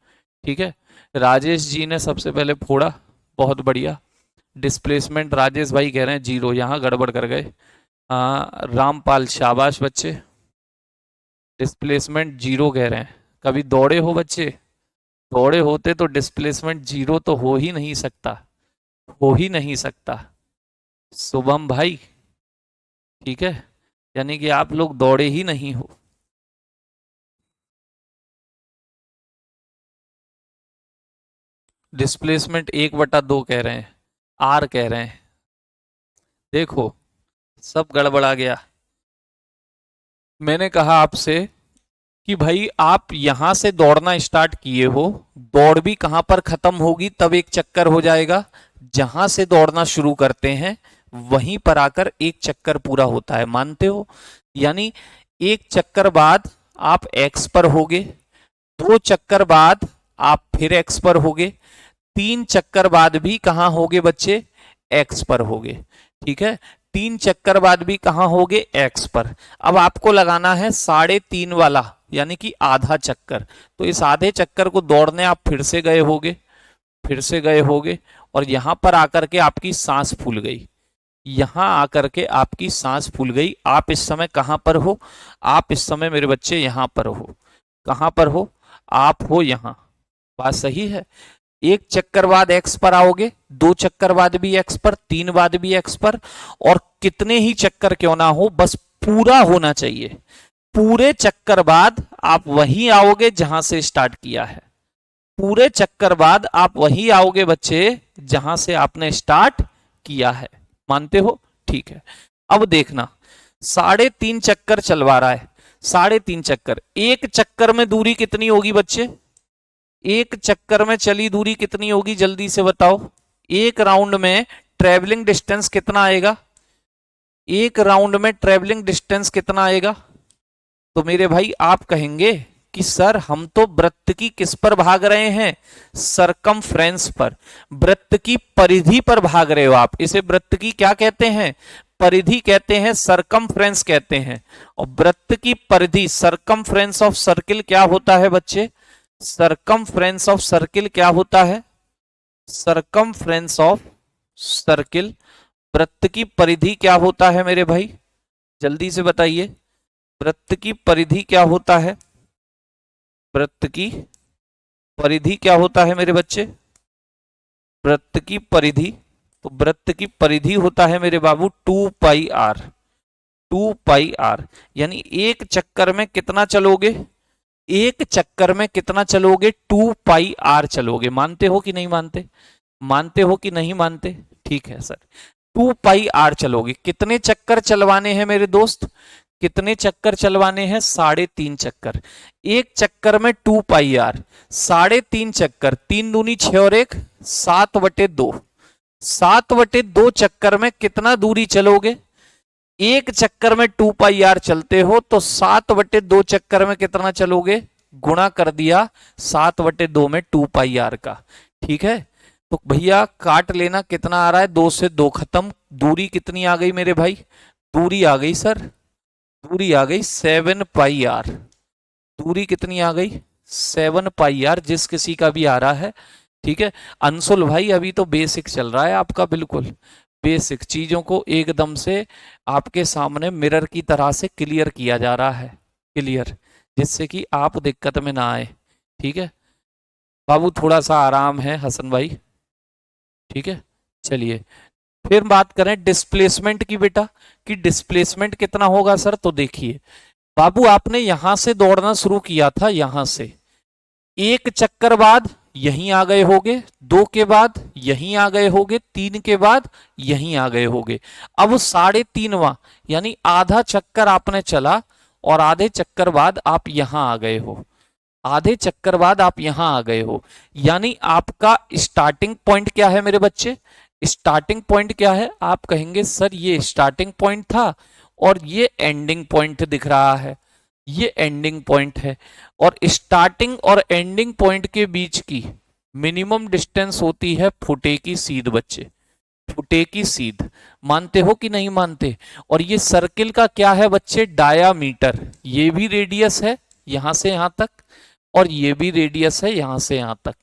ठीक है, राजेश जी ने सबसे पहले फोड़ा, बहुत बढ़िया। डिस्प्लेसमेंट राजेश भाई कह रहे हैं 0, यहाँ गड़बड़ कर गए। रामपाल शाबाश बच्चे, डिस्प्लेसमेंट 0 कह रहे हैं। कभी दौड़े हो बच्चे, दौड़े होते तो डिस्प्लेसमेंट 0 तो हो ही नहीं सकता, हो ही नहीं सकता। शुभम भाई, ठीक है, यानी कि आप लोग दौड़े ही नहीं हो। डिस्प्लेसमेंट 1/2 कह रहे हैं, आर कह रहे हैं। देखो सब गड़बड़ा गया। मैंने कहा आपसे कि भाई आप यहां से दौड़ना स्टार्ट किए हो, दौड़ भी कहां पर खत्म होगी, तब एक चक्कर हो जाएगा, जहां से दौड़ना शुरू करते हैं वहीं पर आकर एक चक्कर पूरा होता है। मानते हो? यानी एक चक्कर बाद आप एक्स पर होगे, 2 चक्कर बाद आप फिर एक्स पर होगे, 3 चक्कर बाद भी कहां होगे बच्चे, एक्स पर होगे। ठीक है, 3 चक्कर बाद भी कहां होगे, एक्स पर। अब आपको लगाना है 3.5 वाला, यानी कि आधा चक्कर। तो इस आधे चक्कर को दौड़ने आप फिर से गए होगे, फिर से गए होगे, और यहां पर आकर के आपकी सांस फूल गई, यहां आकर के आपकी सांस फूल गई। आप इस समय कहां पर हो, आप इस समय मेरे बच्चे यहां पर हो। कहां पर हो, आप हो यहां। बात सही है? एक चक्कर बाद एक्स पर आओगे, 2 चक्कर बाद भी एक्स पर, 3 बाद भी एक्स पर, और कितने ही चक्कर क्यों ना हो, बस पूरा होना चाहिए। पूरे चक्कर बाद आप वहीं आओगे जहां से स्टार्ट किया है, पूरे चक्कर बाद आप वहीं आओगे बच्चे जहां से आपने स्टार्ट किया है। मानते हो? ठीक है, अब देखना 3.5 चक्कर चलवा रहा है, 3.5 चक्कर, एक चक्कर में दूरी कितनी होगी बच्चे, एक चक्कर में चली दूरी कितनी होगी, जल्दी से बताओ। एक राउंड में ट्रेवलिंग डिस्टेंस कितना आएगा, एक राउंड में ट्रेवलिंग डिस्टेंस कितना आएगा? तो मेरे भाई आप कहेंगे कि सर हम तो वृत्त की किस पर भाग रहे हैं, सरकमफ्रेंस पर, वृत्त की परिधि पर भाग रहे हो आप। इसे वृत्त की क्या कहते हैं, परिधि कहते हैं, सरकमफ्रेंस कहते हैं। और वृत्त की परिधि, सरकमफ्रेंस ऑफ सर्किल क्या होता है बच्चे, सरकमफ्रेंस ऑफ सर्किल क्या होता है, सरकमफ्रेंस ऑफ सर्किल, वृत्त की परिधि क्या होता है मेरे भाई, जल्दी से बताइए। वृत्त की परिधि क्या होता है, वृत्त की परिधि क्या होता है मेरे बच्चे, वृत्त की परिधि, तो वृत्त की परिधि होता है मेरे बाबू 2πr, 2πr। यानी एक चक्कर में कितना चलोगे, एक चक्कर में कितना चलोगे, 2πr चलोगे। मानते हो कि नहीं मानते, मानते हो कि नहीं मानते? ठीक है सर, 2πr चलोगे। कितने चक्कर चलवाने हैं मेरे दोस्त, कितने चक्कर चलवाने हैं, 3.5 चक्कर। एक चक्कर में 2πr, 3.5 चक्कर, 3 दूनी 6 और 1 7/2, 7/2 चक्कर में कितना दूरी चलोगे, एक चक्कर में 2πr चलते हो तो 7/2 चक्कर में कितना चलोगे, गुणा कर दिया 7/2 में 2πr का। ठीक है, तो भैया काट लेना, कितना आ रहा है, 2 से 2 खत्म। दूरी कितनी आ गई मेरे भाई, दूरी आ गई सर, दूरी आ गई 7πr, दूरी कितनी आ गई, 7πr। जिस किसी का भी आ रहा है ठीक है अंशुल भाई, अभी तो बेसिक चल रहा है आपका, बिल्कुल बेसिक चीजों को एकदम से आपके सामने मिरर की तरह से क्लियर किया जा रहा है, क्लियर, जिससे कि आप दिक्कत में ना आए। ठीक है बाबू, थोड़ा सा आराम है हसन भाई, ठीक है। चलिए फिर बात करें डिस्प्लेसमेंट की बेटा, कि डिस्प्लेसमेंट कितना होगा सर। तो देखिए बाबू, आपने यहां से दौड़ना शुरू किया था, यहां से एक चक्कर बाद यहीं आ गए होगे, दो के बाद यहीं आ गए होगे, तीन के बाद यहीं आ गए होगे। अब 3.5वां यानी आधा चक्कर आपने चला और आधे चक्कर बाद आप यहां आ गए हो, आधे चक्कर बाद आप यहां आ गए हो। यानी आपका स्टार्टिंग पॉइंट क्या है मेरे बच्चे, स्टार्टिंग पॉइंट क्या है। आप कहेंगे सर ये स्टार्टिंग पॉइंट था और ये एंडिंग पॉइंट दिख रहा है, ये एंडिंग पॉइंट है। और स्टार्टिंग और एंडिंग पॉइंट के बीच की मिनिमम डिस्टेंस होती है फुटे की सीध बच्चे, फुटे की सीध। मानते हो कि नहीं मानते। और ये सर्किल का क्या है बच्चे, डायामीटर। ये भी रेडियस है यहां से यहां तक, और ये भी रेडियस है यहां से यहां तक,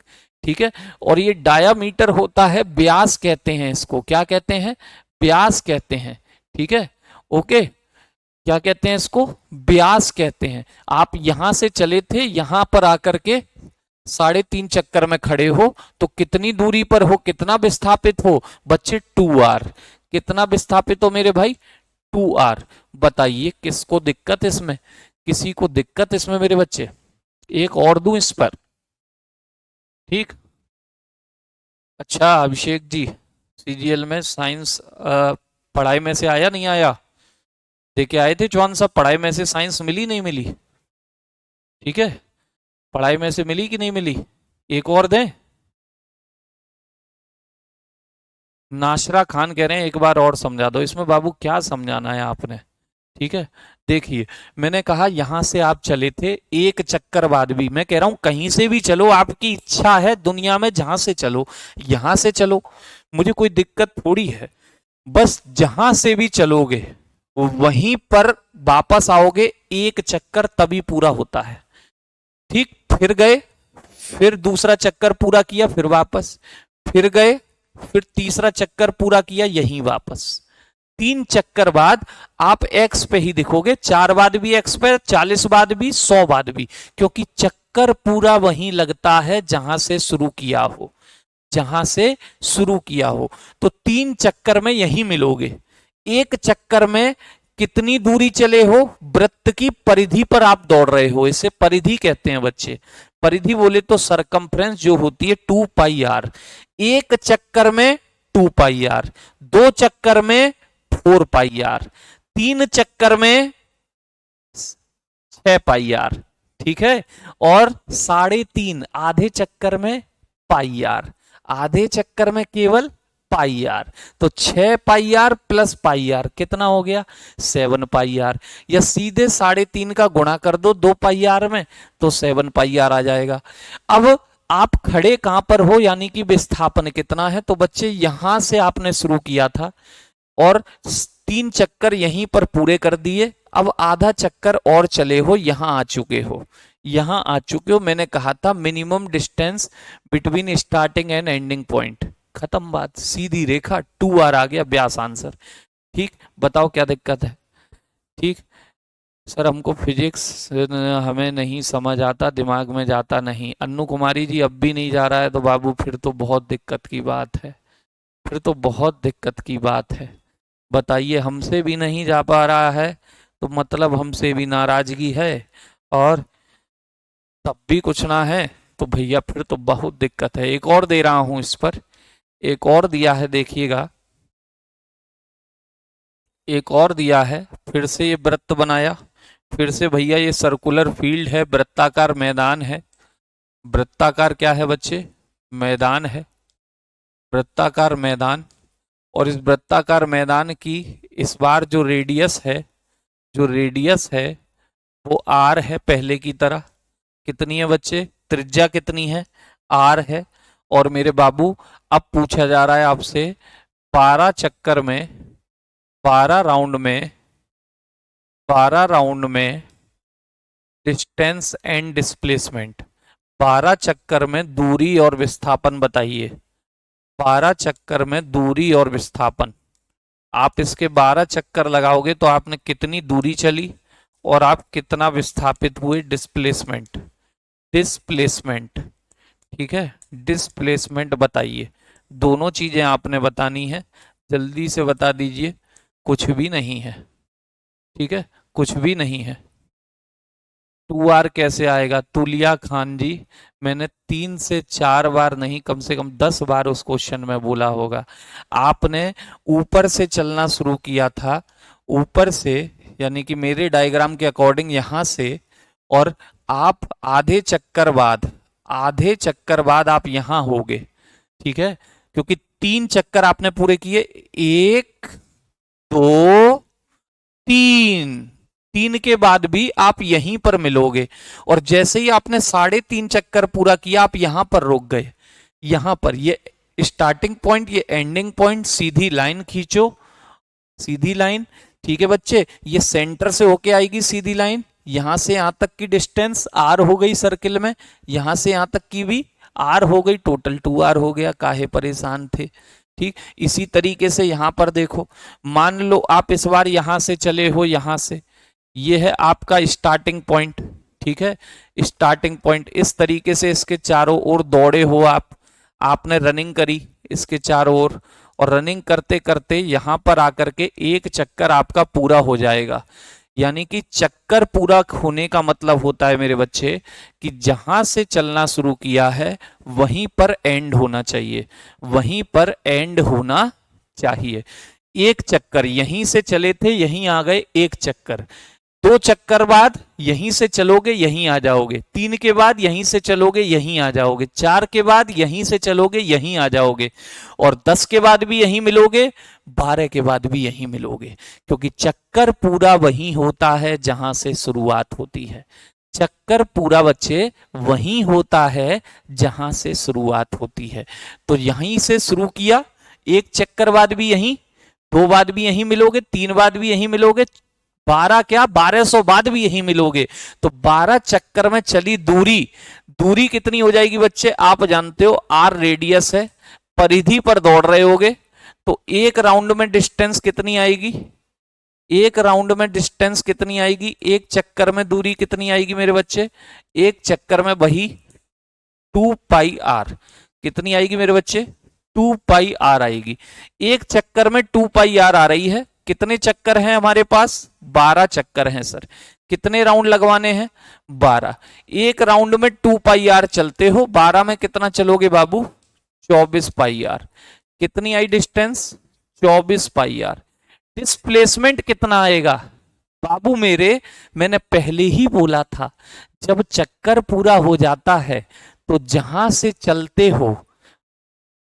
ठीक है। और ये डायामीटर होता है, व्यास कहते हैं इसको, क्या कहते हैं, व्यास कहते हैं, ठीक है। ओके, क्या कहते हैं इसको, व्यास कहते हैं। आप यहां से चले थे, यहां पर आकर के 3.5 चक्कर में खड़े हो, तो कितनी दूरी पर हो, कितना विस्थापित हो बच्चे, 2r। कितना विस्थापित हो मेरे भाई, 2r। बताइए किसको दिक्कत इसमें, किसी को दिक्कत इसमें मेरे बच्चे। एक और दूं इस पर, ठीक। अच्छा अभिषेक जी, सीजीएल में साइंस पढ़ाई में से आया नहीं आया, देके आए थे जॉन साहब, पढ़ाई में से साइंस मिली नहीं मिली, ठीक है। पढ़ाई में से मिली कि नहीं मिली, एक और दें। नाशरा खान कह रहे हैं एक बार और समझा दो। इसमें बाबू क्या समझाना है आपने, ठीक है। देखिए मैंने कहा यहां से आप चले थे, एक चक्कर बाद भी, मैं कह रहा हूं कहीं से भी चलो, आपकी इच्छा है दुनिया में जहां से चलो, यहां से चलो, मुझे कोई दिक्कत थोड़ी है। बस जहां से भी चलोगे वहीं पर वापस आओगे, एक चक्कर तभी पूरा होता है, ठीक। फिर गए, फिर दूसरा चक्कर पूरा किया, फिर वापस, फिर गए, फिर तीसरा चक्कर पूरा किया, यहीं वापस। 3 चक्कर बाद आप एक्स पे ही दिखोगे, 4 बाद भी एक्स पे, 40 बाद भी, 100 बाद भी, क्योंकि चक्कर पूरा वहीं लगता है जहां से शुरू किया हो, जहां से शुरू किया हो। तो 3 चक्कर में यहीं मिलोगे। एक चक्कर में कितनी दूरी चले हो, वृत्त की परिधि पर आप दौड़ रहे हो, इसे परिधि कहते हैं बच्चे। परिधि बोले तो सरकमफ्रेंस जो होती है 2πr। एक चक्कर में 2πr, 2 चक्कर में 4πr, 3 चक्कर में 6πr, ठीक है। और 3.5 आधे चक्कर में πr, आधे चक्कर में केवल πr। तो 6πr प्लस πr कितना हो गया, 7πr। या सीधे 3.5 का गुणा कर दो 2πr में, तो 7πr आ जाएगा। अब आप खड़े कहां पर हो, यानी कि विस्थापन कितना है। तो बच्चे यहां से आपने शुरू किया था और 3 चक्कर यहीं पर पूरे कर दिए, अब आधा चक्कर और चले हो, यहां आ चुके हो, यहां आ चुके हो। मैंने कहा था minimum distance between starting and ending point, खत्म बात, सीधी रेखा, 2r आ गया व्यास आंसर, ठीक। बताओ क्या दिक्कत है, ठीक। सर हमको फिजिक्स हमें नहीं समझ आता, दिमाग में जाता नहीं। अन्नू कुमारी जी अब भी नहीं जा रहा है, तो बाबू फिर तो बहुत दिक्कत की बात है, फिर तो बहुत दिक्कत की बात है। बताइए हमसे भी नहीं जा पा रहा है, तो मतलब हमसे भी नाराजगी है, और तब भी कुछ ना है, तो भैया फिर तो बहुत दिक्कत है। एक और दे रहा हूं इस पर, एक और दिया है देखिएगा, एक और दिया है। फिर से ये वृत्त बनाया, फिर से भैया ये सर्कुलर फील्ड है, वृत्ताकार मैदान है। वृत्ताकार क्या है बच्चे, मैदान है, वृत्ताकार मैदान। और इस वृत्ताकार मैदान की इस बार जो रेडियस है, जो रेडियस है वो आर है, पहले की तरह। कितनी है बच्चे, त्रिज्या कितनी है, आर है। और मेरे बाबू अब पूछा जा रहा है आपसे, 12 चक्कर में, 12 राउंड में, 12 राउंड में डिस्टेंस एंड डिस्प्लेसमेंट, 12 चक्कर में दूरी और विस्थापन बताइए। 12 चक्कर में दूरी और विस्थापन, आप इसके 12 चक्कर लगाओगे तो आपने कितनी दूरी चली और आप कितना विस्थापित हुए, डिस्प्लेसमेंट। डिस्प्लेसमेंट, ठीक है, डिस्प्लेसमेंट बताइए। दोनों चीजें आपने बतानी है, जल्दी से बता दीजिए। कुछ भी नहीं है, ठीक है, कुछ भी नहीं है। 2R कैसे आएगा तुलिया खान जी? मैंने 3 से 4 बार नहीं, कम से कम 10 बार उस क्वेश्चन में बोला होगा। आपने ऊपर से चलना शुरू किया था, ऊपर से, यानी कि मेरे डायग्राम के अकॉर्डिंग यहां से, और आप आधे चक्कर बाद आप यहां होगे, ठीक है, क्योंकि 3 चक्कर आपने पूरे किए, 1 2 3, 3 के बाद भी आप यहीं पर मिलोगे, और जैसे ही आपने 3.5 चक्कर पूरा किया आप यहां पर रुक गए। यहां पर ये स्टार्टिंग पॉइंट, ये एंडिंग पॉइंट, सीधी लाइन खींचो, सीधी लाइन, ठीक है बच्चे, ये सेंटर से होके आएगी सीधी लाइन, यहां से यहां तक की डिस्टेंस आर हो गई सर्किल में, यहां से यहां तक की भी आर हो गई, टोटल 2R हो गया, काहे परेशान थे। ठीक, इसी तरीके से यहां पर देखो, मान लो आप इस बार यहां से चले हो, यहां से, ये है आपका स्टार्टिंग पॉइंट, ठीक है, स्टार्टिंग पॉइंट, इस तरीके से इसके चारों ओर दौड़े हो आप, आपने रनिंग करी इसके चारों ओर, और रनिंग करते करते यहां पर आकर के एक चक्कर आपका पूरा हो जाएगा। यानी कि चक्कर पूरा होने का मतलब होता है मेरे बच्चे कि जहां से चलना शुरू किया है वहीं पर एंड होना चाहिए, वहीं पर एंड होना चाहिए। एक चक्कर यहीं से चले थे, यहीं आ गए, एक चक्कर, 2 चक्कर बाद यहीं से चलोगे यहीं आ जाओगे, 3 के बाद यहीं से चलोगे यहीं आ जाओगे, 4 के बाद यहीं से चलोगे यहीं आ जाओगे, और 10 के बाद भी यहीं मिलोगे, 12 के बाद भी यहीं मिलोगे, क्योंकि चक्कर पूरा वहीं होता है जहां से शुरुआत होती है। चक्कर पूरा बच्चे वहीं होता है जहां से शुरुआत होती है। तो यहीं से शुरू किया, एक चक्कर बाद भी यहीं, 2 बाद भी यहीं मिलोगे, 3 बाद भी यहीं मिलोगे, 12 क्या 1200 बाद भी यहीं मिलोगे। तो 12 चक्कर में चली दूरी, दूरी कितनी हो जाएगी बच्चे? आप जानते हो R रेडियस है, परिधि पर दौड़ रहे होगे, तो एक राउंड में डिस्टेंस कितनी आएगी? एक राउंड में डिस्टेंस कितनी आएगी? एक चक्कर में दूरी कितनी आएगी मेरे बच्चे? एक चक्कर में वही 2 पाई R, कितनी आएगी मेरे बच्चे? 2 पाई R आएगी। एक चक्कर में 2 पाई R आ रही है। कितने चक्कर हैं हमारे पास? 12 चक्कर हैं सर। कितने राउंड लगवाने हैं? 12। एक राउंड में 2 पाई R चलते हो, 12 में कितना चलोगे बाबू? 24 पाई R। कितनी आई डिस्टेंस? 24 पाई R। डिस्प्लेसमेंट कितना आएगा बाबू मेरे? मैंने पहले ही बोला था, जब चक्कर पूरा हो जाता है तो जहां से चलते हो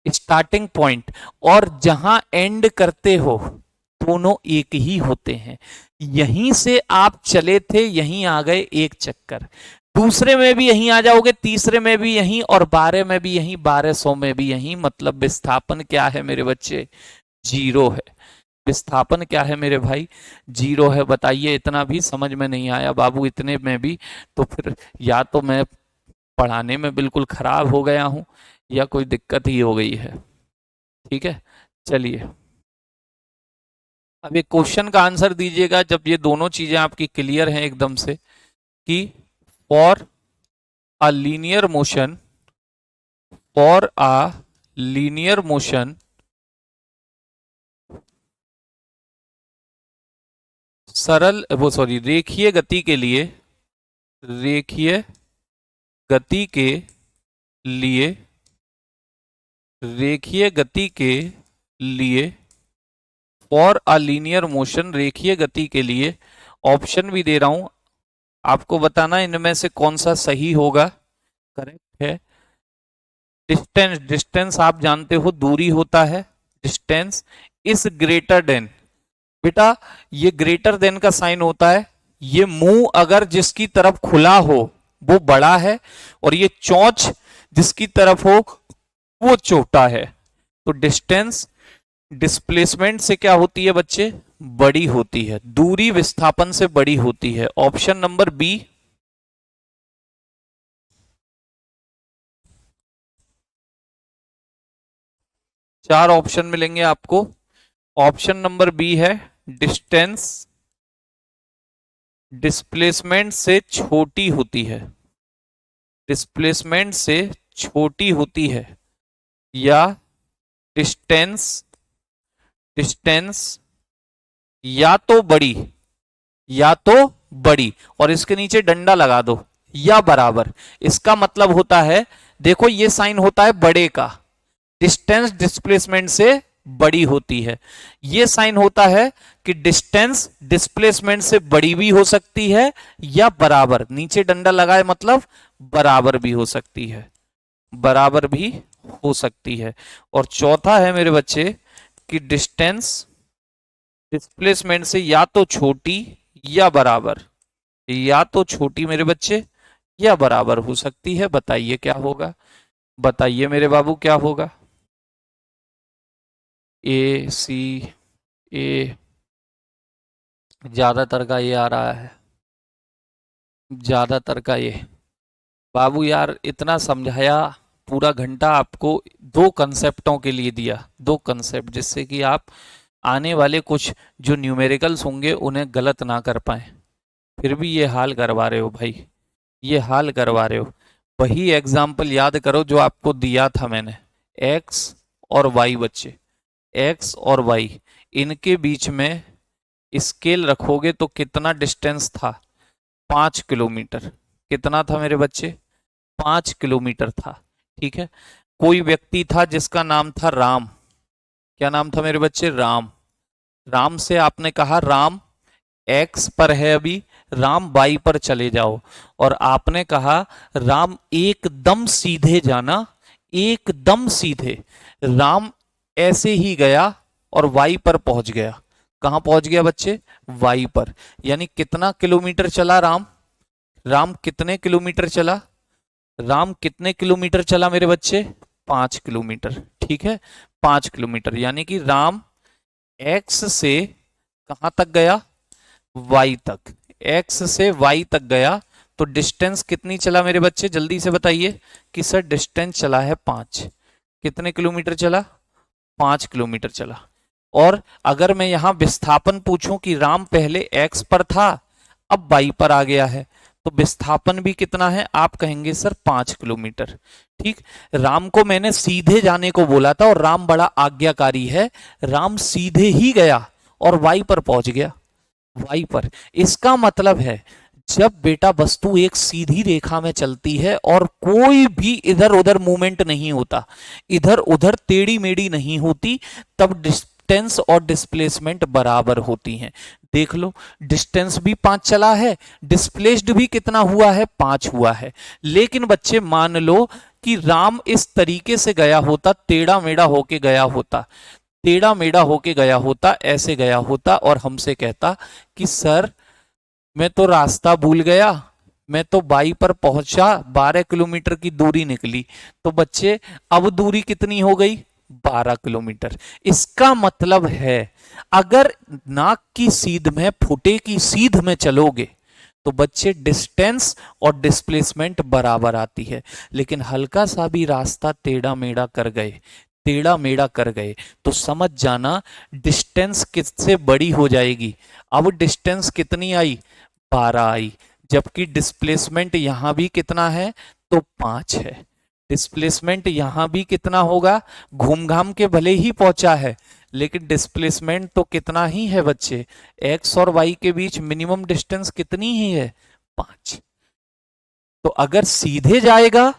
स्टार्टिंग पॉइंट और जहां एंड करते हो दोनों एक ही होते हैं। यहीं से आप चले थे, यहीं आ गए एक चक्कर, दूसरे में भी यहीं आ जाओगे, तीसरे में भी यहीं, और 12 में भी यहीं, 1200 में भी यहीं। मतलब विस्थापन क्या है मेरे बच्चे? 0 है। विस्थापन क्या है मेरे भाई? 0 है। बताइए, इतना भी समझ में नहीं आया बाबू? इतने में भी? तो फिर या तो मैं पढ़ाने में बिल्कुल खराब हो गया हूं या कोई दिक्कत ही हो गई है। ठीक है, चलिए अब एक क्वेश्चन का आंसर दीजिएगा जब ये दोनों चीजें आपकी क्लियर हैं एकदम से, कि for a linear motion, for a linear motion रेखीय गति के लिए, रेखीय गति के लिए, रेखीय गति के लिए, फॉर अ लीनियर मोशन, रेखीय गति के लिए, ऑप्शन भी दे रहा हूं, आपको बताना इनमें से कौन सा सही होगा, करेक्ट है। डिस्टेंस, डिस्टेंस आप जानते हो दूरी होता है, डिस्टेंस इज ग्रेटर देन, बेटा ये ग्रेटर देन का साइन होता है, ये मुंह अगर जिसकी तरफ खुला हो वो बड़ा है, और ये चोंच जिसकी तरफ हो वो छोटा है। तो डिस्टेंस डिस्प्लेसमेंट से क्या होती है बच्चे? बड़ी होती है, दूरी विस्थापन से बड़ी होती है। ऑप्शन नंबर बी 4 ऑप्शन मिलेंगे आपको। ऑप्शन नंबर बी है डिस्टेंस डिस्प्लेसमेंट से छोटी होती है, डिस्प्लेसमेंट से छोटी होती है, या डिस्टेंस डिस्टेंस या तो बड़ी, या तो बड़ी, और इसके नीचे डंडा लगा दो, या बराबर। इसका मतलब होता है, देखो ये साइन होता है बड़े का, डिस्टेंस डिस्प्लेसमेंट से बड़ी होती है। ये साइन होता है कि डिस्टेंस डिस्प्लेसमेंट से बड़ी भी हो सकती है या बराबर, नीचे डंडा लगाए मतलब बराबर भी हो सकती है, बराबर भी हो सकती है। और चौथा है मेरे बच्चे कि डिस्टेंस डिस्प्लेसमेंट से या तो छोटी या बराबर, या तो छोटी मेरे बच्चे या बराबर हो सकती है। बताइए क्या होगा, बताइए मेरे बाबू क्या होगा। ए सी ए, ज्यादातर का ये आ रहा है, ज्यादातर का ये। बाबू यार इतना समझाया, पूरा घंटा आपको दो कंसेप्टों के लिए दिया, दो कंसेप्ट, जिससे कि आप आने वाले कुछ जो न्यूमेरिकल्स होंगे उन्हें गलत ना कर पाए। फिर भी ये हाल करवा रहे हो भाई, ये हाल करवा रहे हो। वही एग्जाम्पल याद करो जो आपको दिया था मैंने, एक्स और वाई बच्चे, एक्स और वाई, इनके बीच में स्केल रखोगे तो कितना डिस्टेंस था, 5 किलोमीटर। कितना था मेरे बच्चे, 5 किलोमीटर था। ठीक है, कोई व्यक्ति था जिसका नाम था राम। क्या नाम था मेरे बच्चे, राम। राम से आपने कहा राम एक्स पर है अभी, राम वाई पर चले जाओ, और आपने कहा राम एकदम सीधे जाना, एकदम सीधे। राम ऐसे ही गया और वाई पर पहुंच गया। कहां पहुंच गया बच्चे, वाई पर। यानी कितना किलोमीटर चला राम, राम कितने किलोमीटर चला, राम कितने किलोमीटर चला मेरे बच्चे, 5 किलोमीटर। ठीक है, 5 किलोमीटर, यानी कि राम एक्स से कहां तक गया, वाई तक। एक्स से वाई तक गया तो डिस्टेंस कितनी चला मेरे बच्चे, जल्दी से बताइए कि सर डिस्टेंस चला है 5। कितने किलोमीटर चला, 5 किलोमीटर चला। और अगर मैं यहां विस्थापन पूछूं कि राम पहले एक्स पर था अब वाई पर आ गया है, तो विस्थापन भी कितना है, आप कहेंगे सर 5 किलोमीटर। ठीक, राम को मैंने सीधे जाने को बोला था और राम बड़ा आज्ञाकारी है, राम सीधे ही गया और वाई पर पहुंच गया, वाई पर। इसका मतलब है जब बेटा वस्तु एक सीधी रेखा में चलती है और कोई भी इधर उधर मूवमेंट नहीं होता, इधर उधर टेढ़ी मेढ़ी नहीं होती, तब डिस्टेंस और डिस्प्लेसमेंट बराबर होती हैं। देख लो, डिस्टेंस भी 5 चला है, डिस्प्लेस्ड भी कितना हुआ है, 5 हुआ है। लेकिन बच्चे मान लो कि राम इस तरीके से गया होता, टेढ़ा मेढ़ा होके गया होता, टेढ़ा मेढ़ा होके गया होता, ऐसे गया होता, और हमसे कहता कि सर मैं तो रास्ता भूल गया, मैं तो बाई पर पहुंचा, 12 किलोमीटर की दूरी निकली। तो बच्चे अब दूरी कितनी हो गई, 12 किलोमीटर। इसका मतलब है अगर नाक की सीध में फुटे की सीध में चलोगे तो बच्चे डिस्टेंस और डिस्प्लेसमेंट बराबर आती है। लेकिन हल्का सा भी रास्ता टेढ़ा मेढ़ा कर गए, टेढ़ा मेढ़ा कर गए, तो समझ जाना डिस्टेंस किससे बड़ी हो जाएगी। अब डिस्टेंस कितनी आई, 12 आई, जबकि डिस्प्लेसमेंट यहां भी कितना है, तो 5 है। डिस्प्लेसमेंट यहां भी कितना होगा, घूम घाम के भले ही पहुंचा है, लेकिन डिस्प्लेसमेंट तो कितना ही है बच्चे, एक्स और वाई के बीच मिनिमम डिस्टेंस कितनी ही है, 5। तो अगर सीधे जाएगा,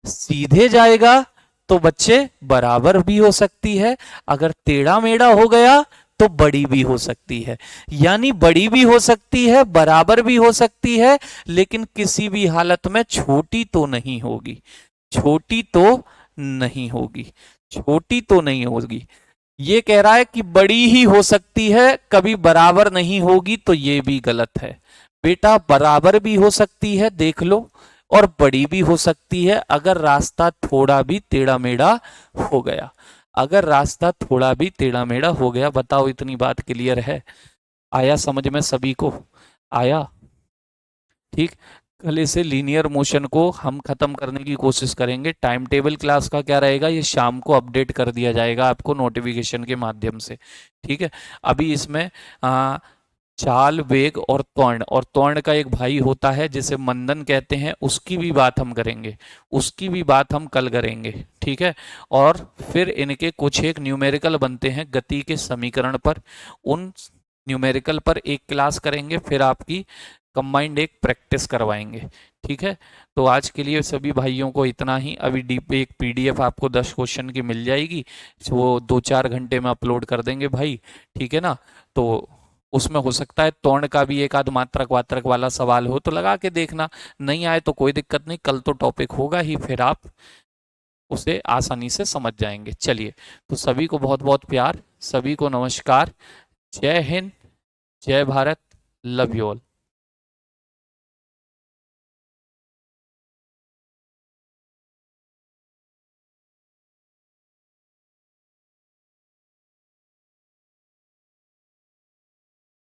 सीधे जाएगा तो बच्चे बराबर भी हो सकती है, अगर टेढ़ा मेढ़ा हो गया तो बड़ी भी हो सकती है। यानी बड़ी भी हो सकती है, बराबर भी हो सकती है, लेकिन किसी भी हालत में छोटी तो नहीं होगी, छोटी तो नहीं होगी, छोटी तो नहीं होगी। ये कह रहा है कि बड़ी ही हो सकती है, कभी बराबर नहीं होगी, तो ये भी गलत है बेटा। बराबर भी हो सकती है, देख लो, और बड़ी भी हो सकती है अगर रास्ता थोड़ा भी टेढ़ा मेढ़ा हो गया, अगर रास्ता थोड़ा भी टेढ़ा मेढ़ा हो गया। बताओ इतनी बात क्लियर है, आया समझ में सभी को, आया। ठीक, कल इसे लीनियर मोशन को हम खत्म करने की कोशिश करेंगे। टाइम टेबल क्लास का क्या रहेगा, ये शाम को अपडेट कर दिया जाएगा आपको नोटिफिकेशन के माध्यम से, ठीक है। अभी इसमें चाल, वेग और त्वरण का एक भाई होता है जिसे मंदन कहते हैं, उसकी भी बात हम करेंगे, उसकी भी बात हम कल करेंगे, ठीक है। और फिर इनके कुछ एक न्यूमेरिकल बनते हैं गति के समीकरण पर, उन न्यूमेरिकल पर एक क्लास करेंगे, फिर आपकी कंबाइंड एक प्रैक्टिस करवाएंगे, ठीक है। तो आज के लिए सभी भाइयों को इतना ही। अभी डीप एक पीडीएफ आपको 10 क्वेश्चन की मिल जाएगी, वो 2-4 घंटे में अपलोड कर देंगे भाई, ठीक है ना। तो उसमें हो सकता है त्वरण का भी एक आध मात्रक वात्रक वाला सवाल हो तो लगा के देखना, नहीं आए तो कोई दिक्कत नहीं, कल तो टॉपिक होगा ही, फिर आप उसे आसानी से समझ जाएंगे। चलिए, तो सभी को बहुत बहुत प्यार, सभी को नमस्कार, जय हिंद, जय भारत, लव यू ऑल।